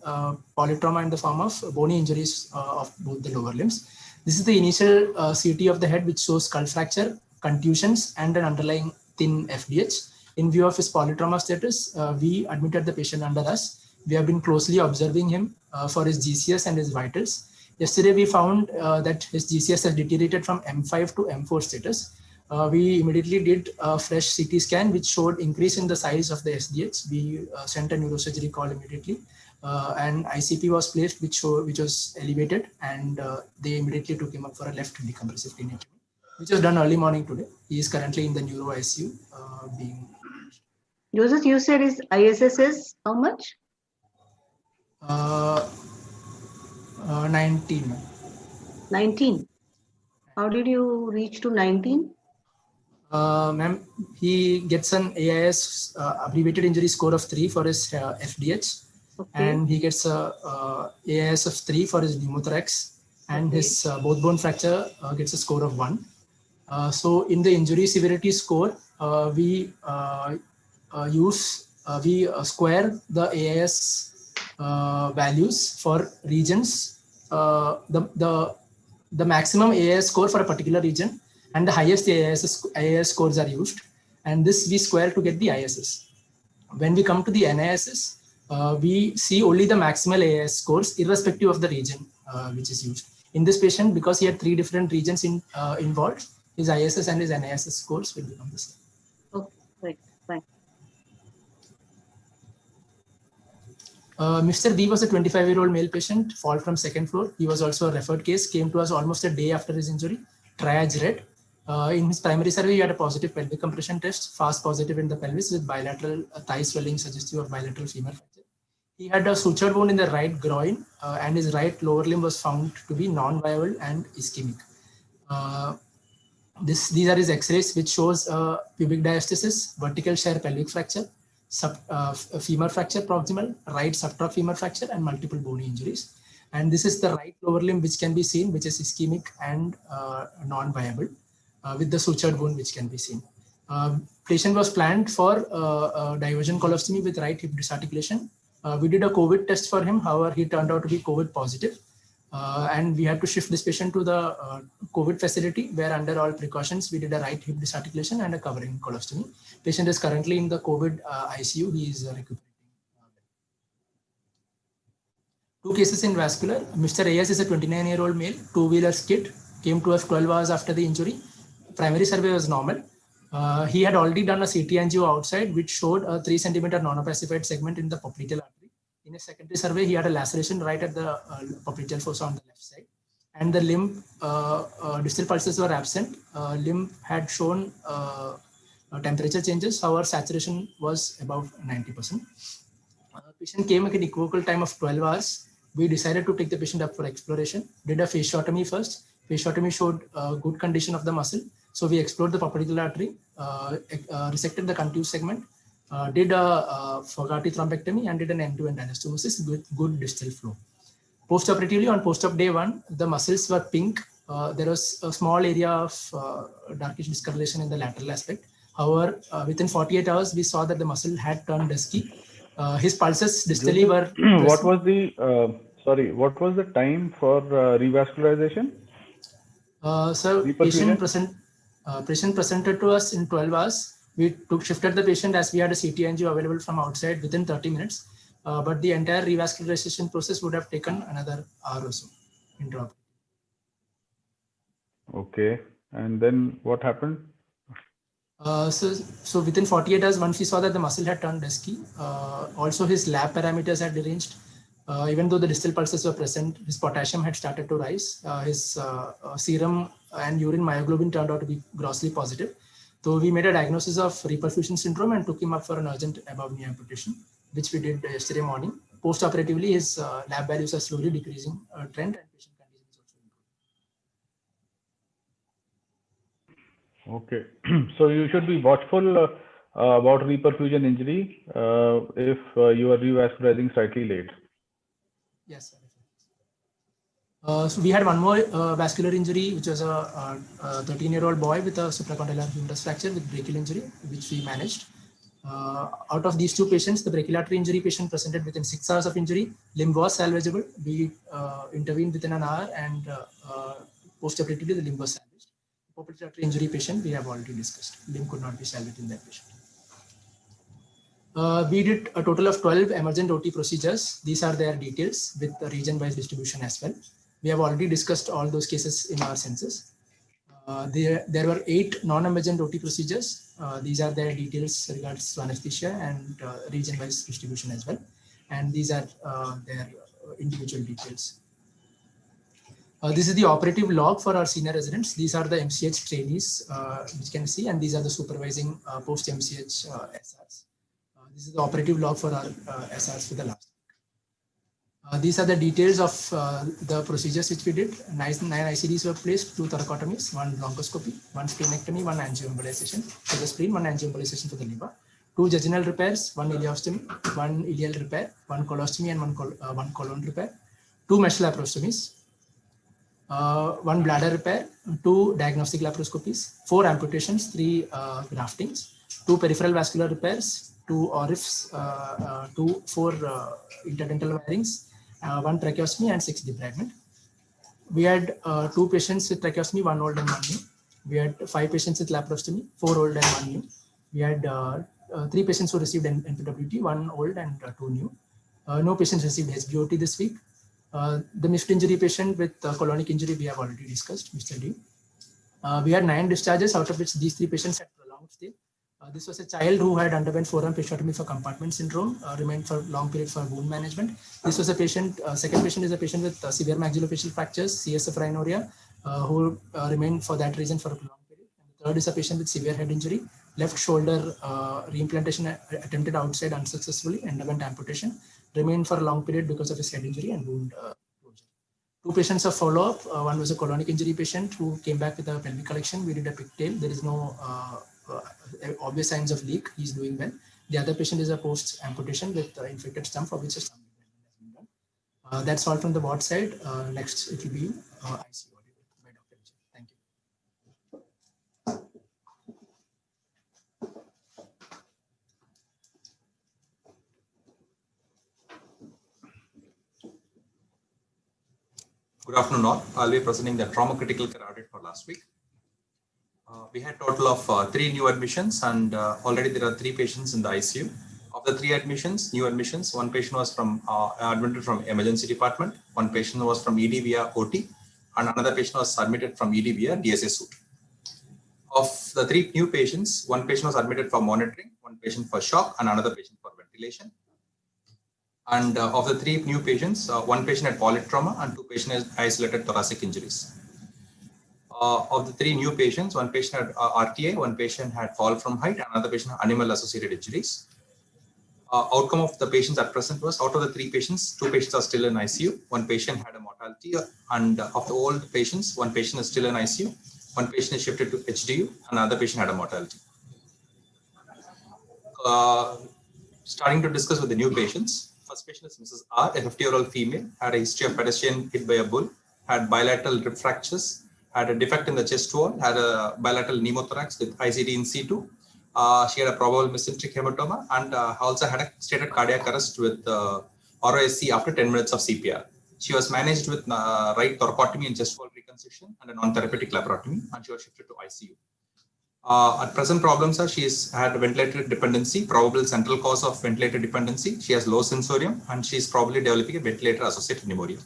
polytrauma in the form of bony injuries of both the lower limbs. This is the initial CT of the head, which shows skull fracture, contusions, and an underlying thin FDH. In view of his polytrauma status, we admitted the patient under us. We have been closely observing him for his GCS and his vitals. Yesterday, we found that his GCS has deteriorated from M5 to M4 status. We immediately did a fresh CT scan, which showed increase in the size of the SDH. We sent a neurosurgery call immediately, and ICP was placed, which was elevated, and they immediately took him up for a left decompressive craniotomy, which was done early morning today. He is currently in the neuro ICU being. Joseph, you said his ISS is how much? 19. 19. How did you reach to 19? Ma'am, he gets an AIS abbreviated injury score of 3 for his FDH, Okay. and he gets a AIS of 3 for his pneumothorax, and Okay. his both bone fracture gets a score of 1. So in the injury severity score, we square the AIS values for regions. The maximum AIS score for a particular region and the highest AIS scores are used, and this we square to get the ISS. When we come to the NISS, we see only the maximal AIS scores irrespective of the region which is used. In this patient, because he had 3 different regions involved, his ISS and his NISS scores will become the same. Okay, right, fine. Mr. B was a 25-year-old male patient, fall from 2nd floor. He was also a referred case, came to us almost a day after his injury, triage red. In his primary survey, he had a positive pelvic compression test, fast positive in the pelvis with bilateral thigh swelling suggestive of bilateral femur fracture. He had a sutured wound in the right groin, and his right lower limb was found to be non-viable and ischemic. These are his X-rays, which shows pubic diastasis, vertical shear pelvic fracture, femur fracture proximal, right subtop femur fracture, and multiple bony injuries. And this is the right lower limb which can be seen, which is ischemic and non-viable, with the sutured wound which can be seen. Patient was planned for diversion colostomy with right hip disarticulation. We did a COVID test for him. However, he turned out to be COVID positive. And we had to shift this patient to the COVID facility, where under all precautions, we did a right hip disarticulation and a covering colostomy. Patient is currently in the COVID ICU. He is recuperating. 2 cases in vascular. Mr. AS is a 29-year-old male, 2-wheeler skid, came to us 12 hours after the injury. Primary survey was normal. He had already done a CT angio outside, which showed a 3 centimeter non-opacified segment in the popliteal artery. In a secondary survey, he had a laceration right at the popliteal fossa on the left side. And the limb, distal pulses were absent. Limb had shown temperature changes. However, saturation was above 90%. Patient came at an equivocal time of 12 hours. We decided to take the patient up for exploration. Did a fasciotomy first. Fasciotomy showed good condition of the muscle. So we explored the popliteal artery, resected the contused segment, did a Fogarty thrombectomy, and did an end-to-end anastomosis with good distal flow. Post-operatively, on post-op day 1, the muscles were pink. There was a small area of darkish discoloration in the lateral aspect. However, within 48 hours, we saw that the muscle had turned dusky. His pulses distally were. What was the time for revascularization? So patient presented to us in 12 hours. We shifted the patient as we had a CT angio available from outside within 30 minutes. But the entire revascularization process would have taken another hour or so. Okay. And then what happened? So within 48 hours, once we saw that the muscle had turned dusky, also his lab parameters had deranged. Even though the distal pulses were present, his potassium had started to rise. His serum and urine myoglobin turned out to be grossly positive. So we made a diagnosis of reperfusion syndrome and took him up for an urgent above knee amputation, which we did yesterday morning. Post-operatively, his lab values are slowly decreasing trend, and patient condition is also improving. Okay. So you should be watchful about reperfusion injury if you are revascularizing slightly late. Yes, sir. So we had one more vascular injury, which was a 13-year-old boy with a supracondylar humerus fracture with brachial injury, which we managed. Out of these two patients, the brachial artery injury patient presented within 6 hours of injury. Limb was salvageable. We intervened within an hour, and post-operatively the limb was salvaged. Popliteal artery injury patient we have already discussed. Limb could not be salvaged in that patient. We did a total of 12 emergent OT procedures. These are their details with the region-wise distribution as well. We have already discussed all those cases in our census. There were 8 non-emergent OT procedures. These are their details regards to anesthesia and region-wise distribution as well. And these are their individual details. This is the operative log for our senior residents. These are the MCH trainees, which you can see, and these are the supervising post-MCH SRs. This is the operative log for our SRs for the last week. These are the details of the procedures which we did. 9 ICDs were placed, 2 thoracotomies, 1 bronchoscopy, 1 splenectomy, 1 angioembolization for the spleen, 1 angioembolization for the liver, 2 jejunal repairs, 1 ileostomy, 1 ileal repair, 1 colostomy and 1 colon repair, 2 mesh laparostomies, 1 bladder repair, 2 diagnostic laparoscopies, 4 amputations, 3 graftings, 2 peripheral vascular repairs, 2 ORIFs, 4 interdental wirings, 1 tracheostomy and 6 debridement. We had 2 patients with tracheostomy, 1 old and 1 new. We had 5 patients with laparostomy, 4 old and 1 new. We had 3 patients who received NPWT, 1 old and 2 new. No patients received SBOT this week. The mixed injury patient with colonic injury we have already discussed, Mr. D. We had 9 discharges, out of which these 3 patients had prolonged stay. This was a child who had underwent forearm fasciotomy for compartment syndrome, remained for long period for wound management. This was a patient, second patient is a patient with severe maxillofacial fractures, CSF rhinorrhea, who remained for that reason for a long period. And the third is a patient with severe head injury, left shoulder reimplantation attempted outside unsuccessfully, underwent amputation, remained for a long period because of his head injury and wound closure. 2 patients of follow-up. One was a colonic injury patient who came back with a pelvic collection. We did a pigtail. There is no obvious signs of leak. He's doing well. The other patient is a post amputation with infected stump for which a stump debridement has been done. That's all from the ward side. Next, it will be ICU by Dr. Vijay. Thank you. Good afternoon all. I'll be presenting the trauma critical care audit for last week. We had total of 3 new admissions, and already there are 3 patients in the ICU. Of the 3 admissions, new admissions, 1 patient was from admitted from emergency department, 1 patient was from ED via OT, and another patient was admitted from ED via DSA suite. Of the 3 new patients, 1 patient was admitted for monitoring, 1 patient for shock, and another patient for ventilation. And of the 3 new patients, 1 patient had polytrauma and 2 patients had isolated thoracic injuries. Of the 3 new patients, 1 patient had RTA, 1 patient had fall from height, and another patient had animal associated injuries. Outcome of the patients at present was, out of the 3 patients, 2 patients are still in ICU, 1 patient had a mortality, and of the old patients, 1 patient is still in ICU, 1 patient is shifted to HDU, another patient had a mortality. Starting to discuss with the new patients. First patient is Mrs. R, a 50-year-old female, had a history of pedestrian hit by a bull, had bilateral rib fractures, had a defect in the chest wall, had a bilateral pneumothorax with ICD in C2. She had a probable mesenteric hematoma and also had a stated cardiac arrest with ROSC after 10 minutes of CPR. She was managed with right thoracotomy and chest wall reconstruction and a non-therapeutic laparotomy, and she was shifted to ICU. At present problems are she has had ventilator dependency, probable central cause of ventilator dependency. She has low sensorium and she is probably developing a ventilator associated pneumonia.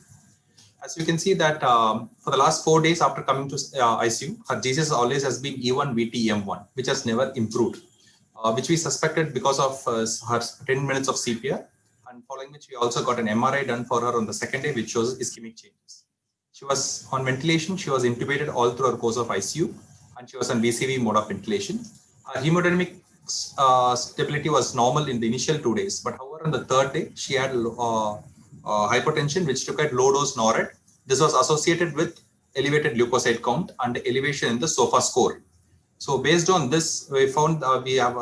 As you can see that for the last 4 days after coming to ICU, her GCS always has been E1 VT M1, which has never improved, which we suspected because of her 10 minutes of CPR, and following which we also got an MRI done for her on the 2nd day, which shows ischemic changes. She was on ventilation. She was intubated all through her course of ICU, and she was on VCV mode of ventilation. Her hemodynamic stability was normal in the initial 2 days, but however on the 3rd day, she had hypotension, which took at low dose NORAD. This was associated with elevated leukocyte count and elevation in the SOFA score. So based on this, we found we have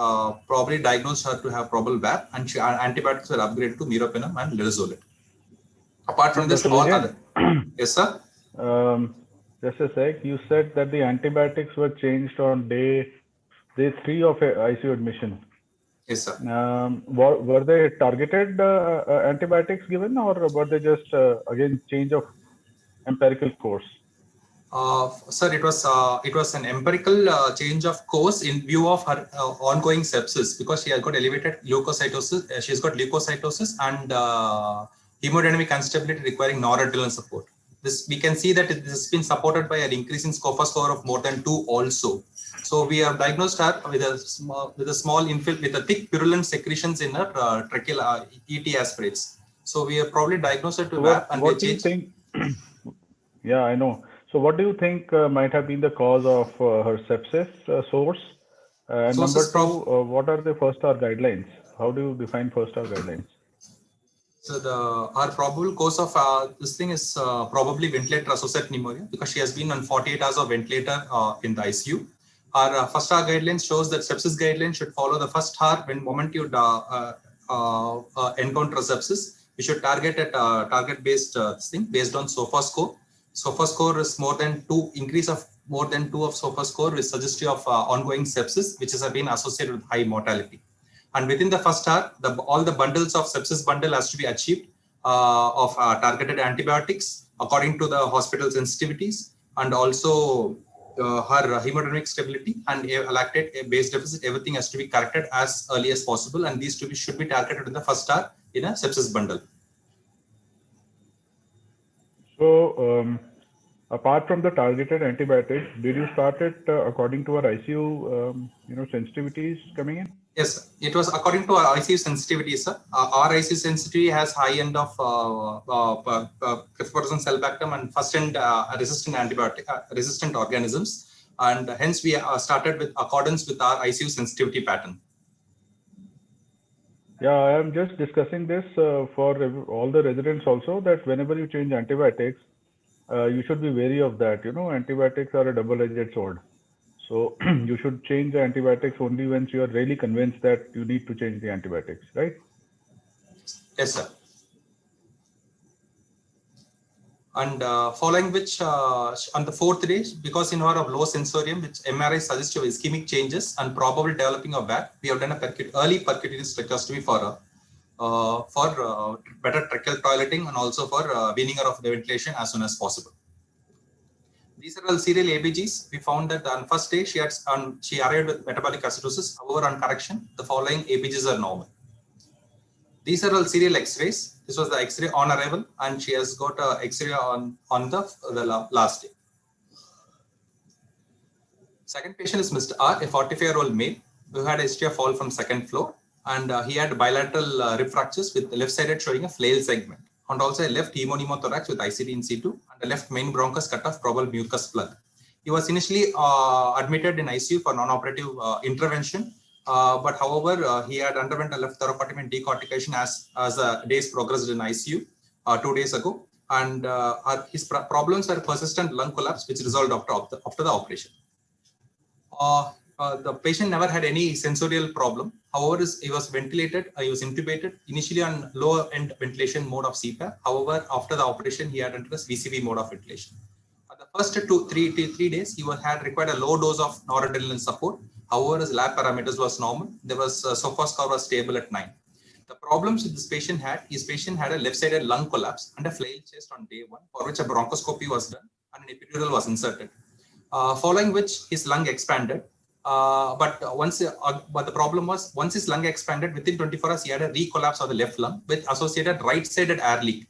probably diagnosed her to have probable VAP, and antibiotics were upgraded to meropenem and lidazolit. Apart from this, all other. Yes, sir. just a sec. You said that the antibiotics were changed on day 3 of ICU admission. Yes, sir. Were they targeted antibiotics given, or were they just again change of empirical course? Sir, it was an empirical change of course in view of her ongoing sepsis, because she has got elevated leukocytosis. She's got leukocytosis and hemodynamic instability requiring noradrenaline support. This we can see that this has been supported by an increase in SCOFA score of more than 2 also. So we have diagnosed her with a small infill with a thick purulent secretions in her tracheal ET aspirates. So we have probably diagnosed her to VAP, and what do you think? Yeah, I know. So what do you think might have been the cause of her sepsis source? And number 2, what are the first hour guidelines? How do you define first hour guidelines? So our probable cause of this thing is probably ventilator associated pneumonia, because she has been on 48 hours of ventilator in the ICU. Our first hour guidelines shows that sepsis guidelines should follow the first hour when moment you encounter sepsis. We should target at target based thing based on SOFA score. SOFA score is more than 2, increase of more than 2 of SOFA score is suggestive of ongoing sepsis, which has been associated with high mortality. And within the first hour, all the bundles of sepsis bundle has to be achieved of targeted antibiotics according to the hospital sensitivities, and also her hemodynamic stability and lactate base deficit. Everything has to be corrected as early as possible, and these should be targeted in the first hour in a sepsis bundle. So, apart from the targeted antibiotics, did you start it according to our ICU, sensitivities coming in? Yes, sir. It was according to our ICU sensitivity, sir. Our ICU sensitivity has high end of cephalosporin sulbactam and first end resistant antibiotic resistant organisms, and hence we started with accordance with our ICU sensitivity pattern. Yeah, I am just discussing this for all the residents also, that whenever you change antibiotics, you should be wary of that. Antibiotics are a double-edged sword. So you should change the antibiotics only when you are really convinced that you need to change the antibiotics, right? Yes, sir. And following which, on the 4th day, because in her of low sensorium, which MRI suggests ischemic changes and probably developing a VAC, we have done a early percutaneous tracheostomy for better tracheal toileting and also for weaning her of the ventilation as soon as possible. These are all serial ABGs. We found that on first day she arrived with metabolic acidosis. However, on correction, the following ABGs are normal. These are all serial X-rays. This was the X-ray on arrival, and she has got a X-ray on the last day. Second patient is Mr. R, a 45-year-old male who had a history of fall from 2nd floor, and he had bilateral rib fractures with the left sided showing a flail segment, and also a left pneumothorax with ICD in situ, and a left main bronchus cut off probable mucus plug. He was initially admitted in ICU for non-operative intervention, but however, he had underwent a left thoracotomy and decortication as the days progressed in ICU 2 days ago, and his problems were persistent lung collapse, which resolved after the operation. The patient never had any sensorial problem. However, he was ventilated, he was intubated, initially on lower end ventilation mode of CPAP. However, after the operation, he had entered a VCV mode of ventilation. The first 3 days, he had required a low dose of noradrenaline support. However, his lab parameters was normal. There was SOFA score was stable at 9. The problems with this patient had a left-sided lung collapse and a flail chest on day 1, for which a bronchoscopy was done and an epidural was inserted. Following which his lung expanded. But the problem was, once his lung expanded, within 24 hours, he had a recollapse of the left lung with associated right-sided air leak,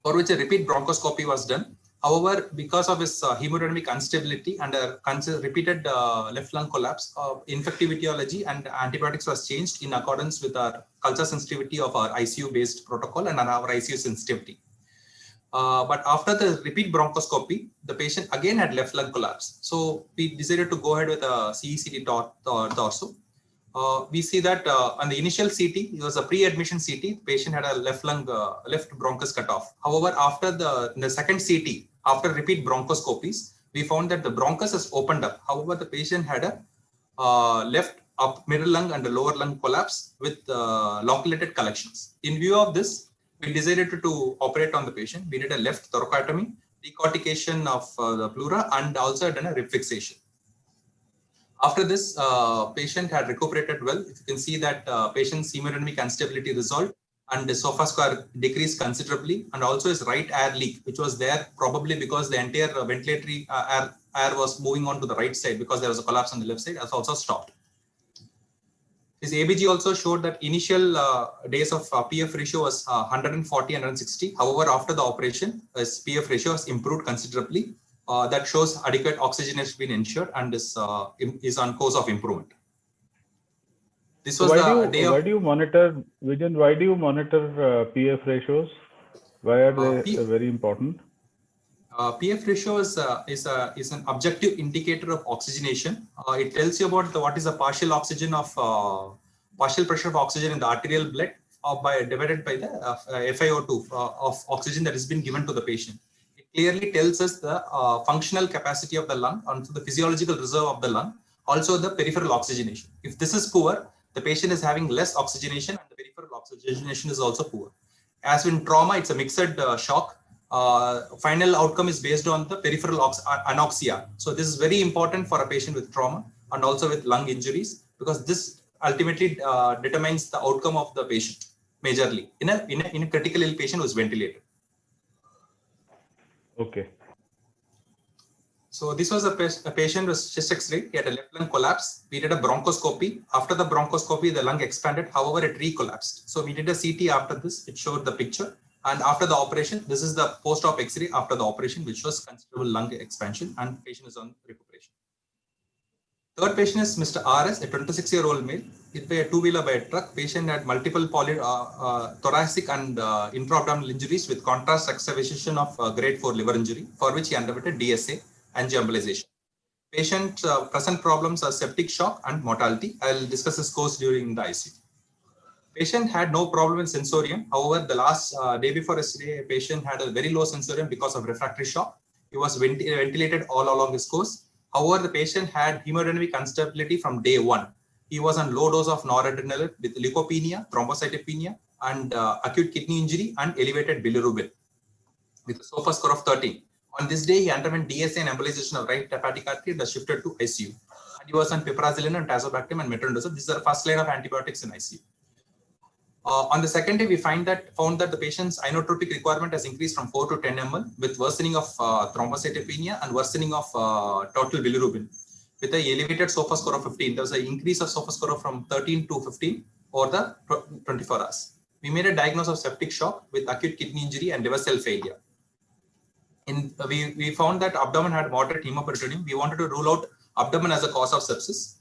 for which a repeat bronchoscopy was done. However, because of his hemodynamic instability and a repeated left lung collapse, infective etiology and antibiotics was changed in accordance with our culture sensitivity of our ICU-based protocol and our ICU sensitivity. But after the repeat bronchoscopy, the patient again had left lung collapse. So we decided to go ahead with a CECT torso. We see that on the initial CT, it was a pre-admission CT, the patient had a left bronchus cut off. However, after the second CT, after repeat bronchoscopies, we found that the bronchus has opened up. However, the patient had a left middle lung and the lower lung collapse with loculated collections. In view of this, we decided to operate on the patient. We did a left thoracotomy decortication of the pleura, and also had done a rib fixation. After this, patient had recuperated well. If you can see that patient's hemodynamic instability resolved and the SOFA score decreased considerably, and also his right air leak, which was there probably because the entire ventilatory air was moving on to the right side because there was a collapse on the left side, has also stopped. His ABG also showed that initial days of PF ratio was 140, 160. However, after the operation, his PF ratio has improved considerably. That shows adequate oxygenation has been ensured and is on course of improvement. This was Why do you monitor, Vijan, why do you monitor PF ratios? Why are they very important? PF ratio is an objective indicator of oxygenation. It tells you about what is the partial oxygen of partial pressure of oxygen in the arterial blood divided by the FiO2 of oxygen that has been given to the patient. It clearly tells us the functional capacity of the lung, and the physiological reserve of the lung, also the peripheral oxygenation. If this is poor, the patient is having less oxygenation, and the peripheral oxygenation is also poor. As in trauma, it's a mixed shock. Final outcome is based on the peripheral anoxia. So this is very important for a patient with trauma and also with lung injuries, because this ultimately determines the outcome of the patient majorly in a critical ill patient who is ventilated. Okay. So this was a patient with chest X-ray. He had a left lung collapse. We did a bronchoscopy. After the bronchoscopy, the lung expanded. However, it recollapsed. So we did a CT after this. It showed the picture. And after the operation, this is the post-op X-ray after the operation, which was considerable lung expansion, and patient is on recuperation. Third patient is Mr. RS, a 26-year-old male, hit by a two-wheeler by a truck. Patient had multiple thoracic and intra-abdominal injuries with contrast exacerbation of grade 4 liver injury, for which he underwent a DSA angioembolization. Patient present problems are septic shock and mortality. I will discuss this course during the ICU. Patient had no problem in sensorium. However, the last day before yesterday, a patient had a very low sensorium because of refractory shock. He was ventilated all along his course. However, the patient had hemodynamic instability from day one. He was on low dose of noradrenaline with leukopenia, thrombocytopenia, and acute kidney injury and elevated bilirubin with a SOFA score of 13. On this day, he underwent DSA and embolization of right hepatic artery and was shifted to ICU. And he was on piperazolone and tazobactam and metronidazole. These are the first line of antibiotics in ICU. On the second day, we found that the patient's inotropic requirement has increased from 4 to 10 ml with worsening of thrombocytopenia and worsening of total bilirubin. With an elevated SOFA score of 15, there was an increase of SOFA score from 13 to 15 over the 24 hours. We made a diagnosis of septic shock with acute kidney injury and liver cell failure. We found that abdomen had moderate hemoperitoneum. We wanted to rule out abdomen as a cause of sepsis.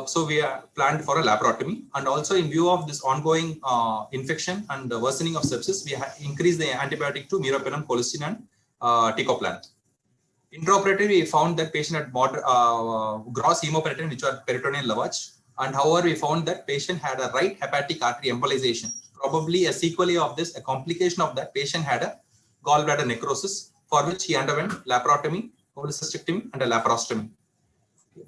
So we planned for a laparotomy, and also in view of this ongoing infection and worsening of sepsis, we increased the antibiotic to meropenem, colistin, and teicoplanin. Intraoperatively, we found that patient had gross hemoperitoneum, which was peritoneal lavage, and however, we found that patient had a right hepatic artery embolization. Probably a sequelae of this, a complication of that, patient had a gallbladder necrosis, for which he underwent laparotomy, cholecystectomy, and a laparostomy.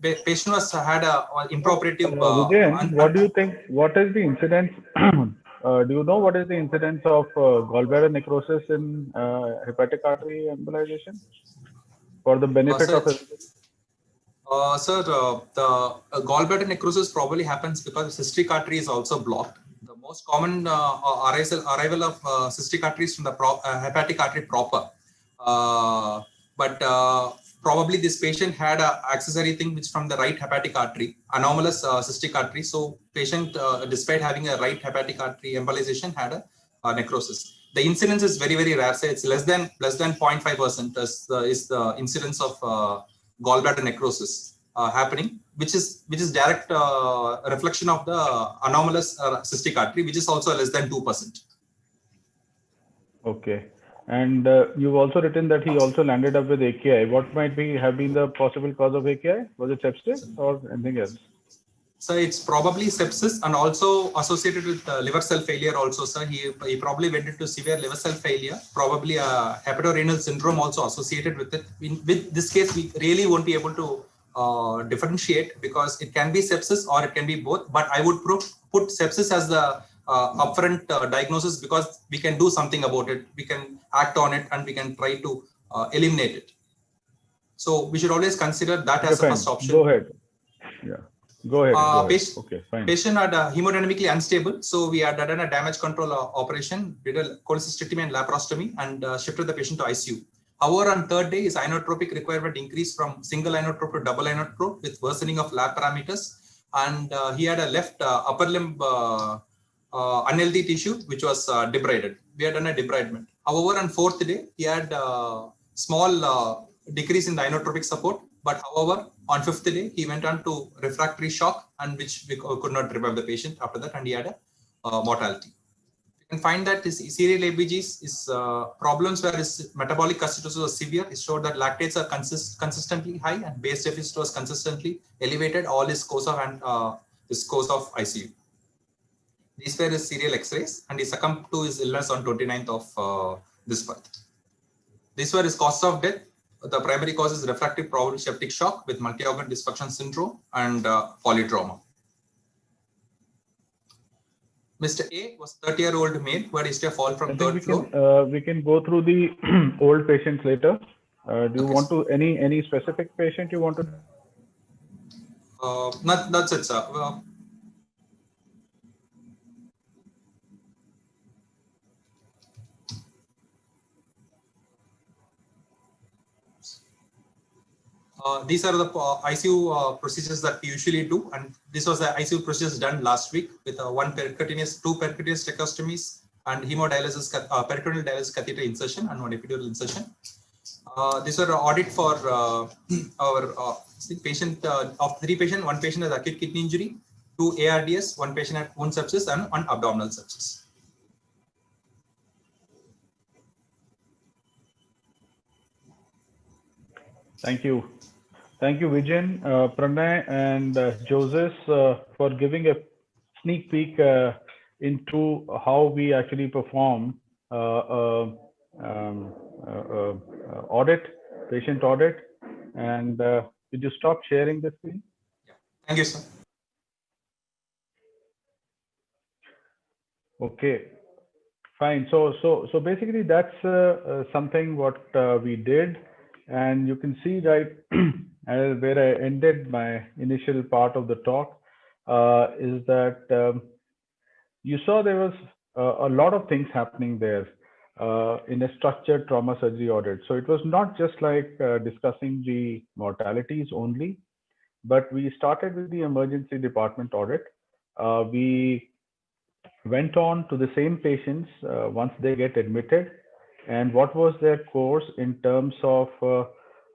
Patient had a intraoperative. Vijay, what do you think? What is the incidence? Do you know what is the incidence of gallbladder necrosis in hepatic artery embolization? For the benefit of sir, the gallbladder necrosis probably happens because the cystic artery is also blocked. The most common arrival of cystic arteries from the hepatic artery proper. Probably this patient had an accessory thing which from the right hepatic artery, anomalous cystic artery. So patient, despite having a right hepatic artery embolization, had a necrosis. The incidence is very, very rare. Say it's less than 0.5% is the incidence of gallbladder necrosis happening, which is direct reflection of the anomalous cystic artery, which is also less than 2%. Okay. And you've also written that he also landed up with AKI. What might have been the possible cause of AKI? Was it sepsis or anything else? So it's probably sepsis and also associated with liver cell failure also, sir. He probably went into severe liver cell failure, probably a hepatorenal syndrome also associated with it. With this case, we really won't be able to differentiate because it can be sepsis or it can be both. But I would put sepsis as the upfront diagnosis because we can do something about it. We can act on it and we can try to eliminate it. So we should always consider that as the first option. Go ahead. Yeah. Go ahead. Okay, fine. Patient had hemodynamically unstable, so we had done a damage control operation, did a cholecystectomy and laparoscopy, and shifted the patient to ICU. However, on third day, his inotropic requirement increased from single inotrope to double inotrope with worsening of lab parameters, and he had a left upper limb unhealthy tissue which was debrided. We had done a debridement. However, on fourth day, he had small decrease in the inotropic support. But however, on fifth day, he went on to refractory shock, and which we could not revive the patient after that, and he had a mortality. You can find that his serial ABGs is problems where his metabolic acidosis was severe. It showed that lactates are consistently high and base deficit was consistently elevated. All his course of ICU. These were his serial X-rays, and he succumbed to his illness on 29th of this month. These were his causes of death. The primary cause is refractive probable septic shock with multi-organ dysfunction syndrome and polytrauma. Mr. A was 30-year-old male who had history of fall from third floor. We can go through the old patients later. Do you want to any specific patient you want to? That's it, sir. These are the ICU procedures that we usually do, and this was the ICU procedures done last week with two percutaneous tracheostomies and hemodialysis, peritoneal dialysis catheter insertion and one epidural insertion. These are audit for our patient. Of 3 patients, 1 patient has acute kidney injury, 2 ARDS, 1 patient had wound sepsis, and 1 abdominal sepsis. Thank you. Thank you, Vijayan, Pranay, and Joseph for giving a sneak peek into how we actually perform audit, patient audit. And could you stop sharing the screen? Thank you, sir. Okay, fine. So basically that's something what we did, and you can see right where I ended my initial part of the talk is that you saw there was a lot of things happening there in a structured trauma surgery audit. So it was not just like discussing the mortalities only, but we started with the emergency department audit. We went on to the same patients once they get admitted, and what was their course in terms of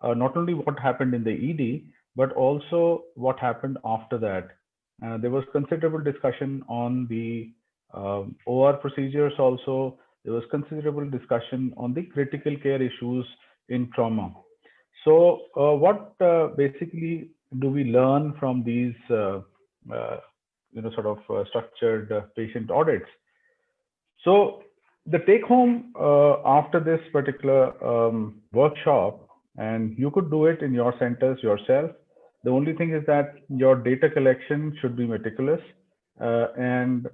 not only what happened in the ED, but also what happened after that. There was considerable discussion on the OR procedures also. There was considerable discussion on the critical care issues in trauma. So what basically do we learn from these structured patient audits? So the take home after this particular workshop, and you could do it in your centers yourself. The only thing is that your data collection should be meticulous, and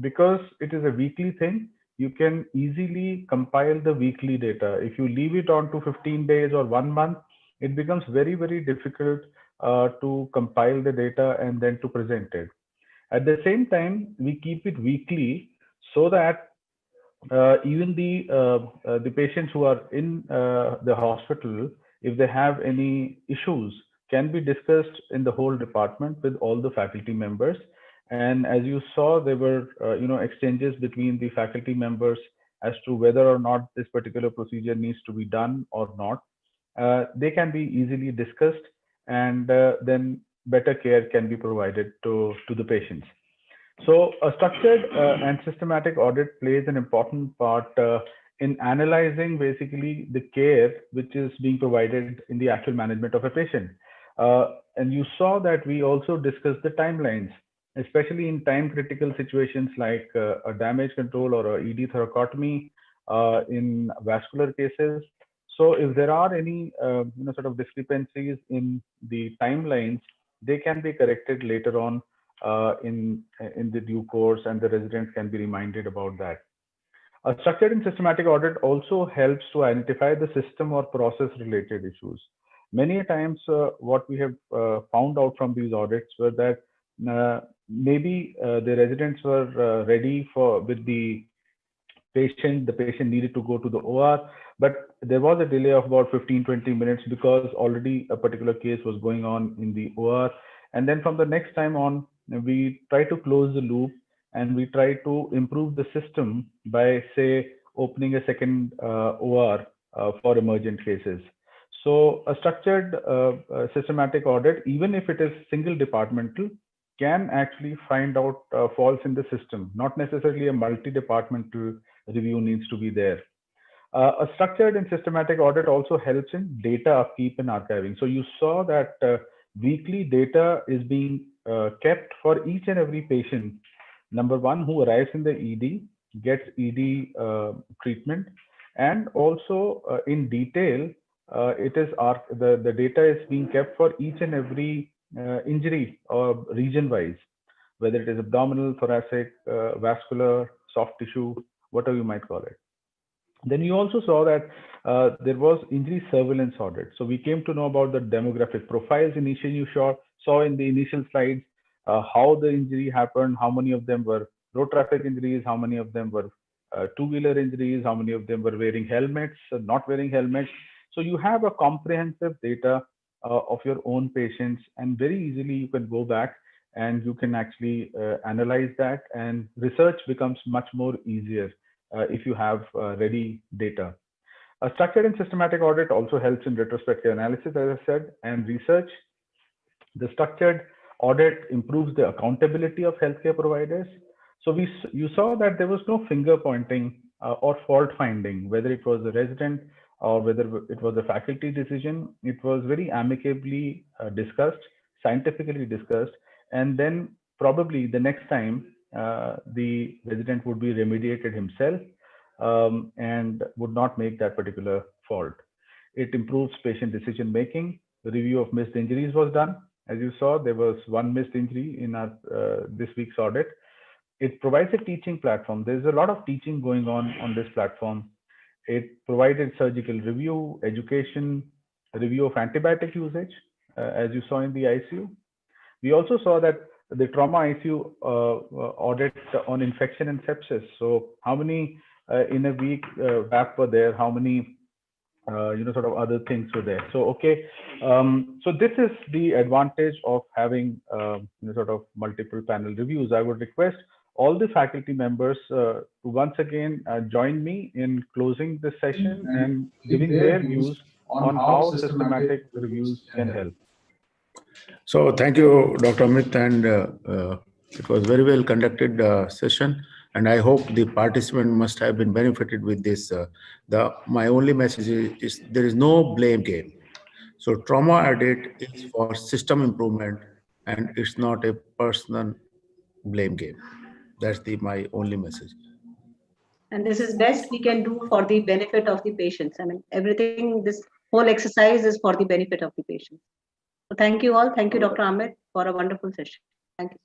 because it is a weekly thing, you can easily compile the weekly data. If you leave it on to 15 days or 1 month, it becomes very, very difficult to compile the data and then to present it. At the same time, we keep it weekly so that even the patients who are in the hospital, if they have any issues, can be discussed in the whole department with all the faculty members. And as you saw, there were exchanges between the faculty members as to whether or not this particular procedure needs to be done or not. They can be easily discussed, and then better care can be provided to the patients. So a structured and systematic audit plays an important part in analyzing basically the care which is being provided in the actual management of a patient. And you saw that we also discussed the timelines, especially in time critical situations like a damage control or a ED thoracotomy in vascular cases. So if there are any discrepancies in the timelines, they can be corrected later on in the due course, and the residents can be reminded about that. A structured and systematic audit also helps to identify the system or process related issues. Many times what we have found out from these audits were that maybe the residents were ready with the patient needed to go to the OR, but there was a delay of about 15-20 minutes because already a particular case was going on in the OR. And then from the next time on, we try to close the loop and we try to improve the system by, say, opening a second OR for emergent cases. So a structured systematic audit, even if it is single departmental, can actually find out faults in the system. Not necessarily a multi-departmental review needs to be there. A structured and systematic audit also helps in data upkeep and archiving. So you saw that weekly data is being kept for each and every patient. Number one, who arrives in the ED, gets ED treatment, and also in detail, the data is being kept for each and every injury or region-wise, whether it is abdominal, thoracic, vascular, soft tissue, whatever you might call it. Then you also saw that there was injury surveillance audit. So we came to know about the demographic profiles. Initially, you saw in the initial slides how the injury happened, how many of them were road traffic injuries, how many of them were two-wheeler injuries, how many of them were wearing helmets, not wearing helmets. So you have a comprehensive data of your own patients, and very easily you can go back and you can actually analyze that, and research becomes much more easier if you have ready data. A structured and systematic audit also helps in retrospective analysis, as I said, and research. The structured audit improves the accountability of healthcare providers. So you saw that there was no finger pointing or fault finding, whether it was a resident or whether it was a faculty decision. It was very amicably discussed, scientifically discussed, and then probably the next time the resident would be remediated himself and would not make that particular fault. It improves patient decision making. The review of missed injuries was done. As you saw, there was one missed injury in our this week's audit. It provides a teaching platform. There's a lot of teaching going on this platform. It provided surgical review, education, review of antibiotic usage, as you saw in the ICU. We also saw that the trauma ICU audit on infection and sepsis. So how many in a week VAP were there? How many sort of other things were there? So okay, so this is the advantage of having sort of multiple panel reviews. I would request all the faculty members to once again join me in closing this session and giving their views on how systematic reviews can help. So thank you, Dr. Amit, and it was very well conducted session, and I hope the participant must have been benefited with this. My only message is there is no blame game. So trauma audit is for system improvement, and it's not a personal blame game. That's my only message. And this is best we can do for the benefit of the patients. I mean, everything, this whole exercise is for the benefit of the patients. So thank you all. Thank you, Dr. Amit, for a wonderful session. Thank you.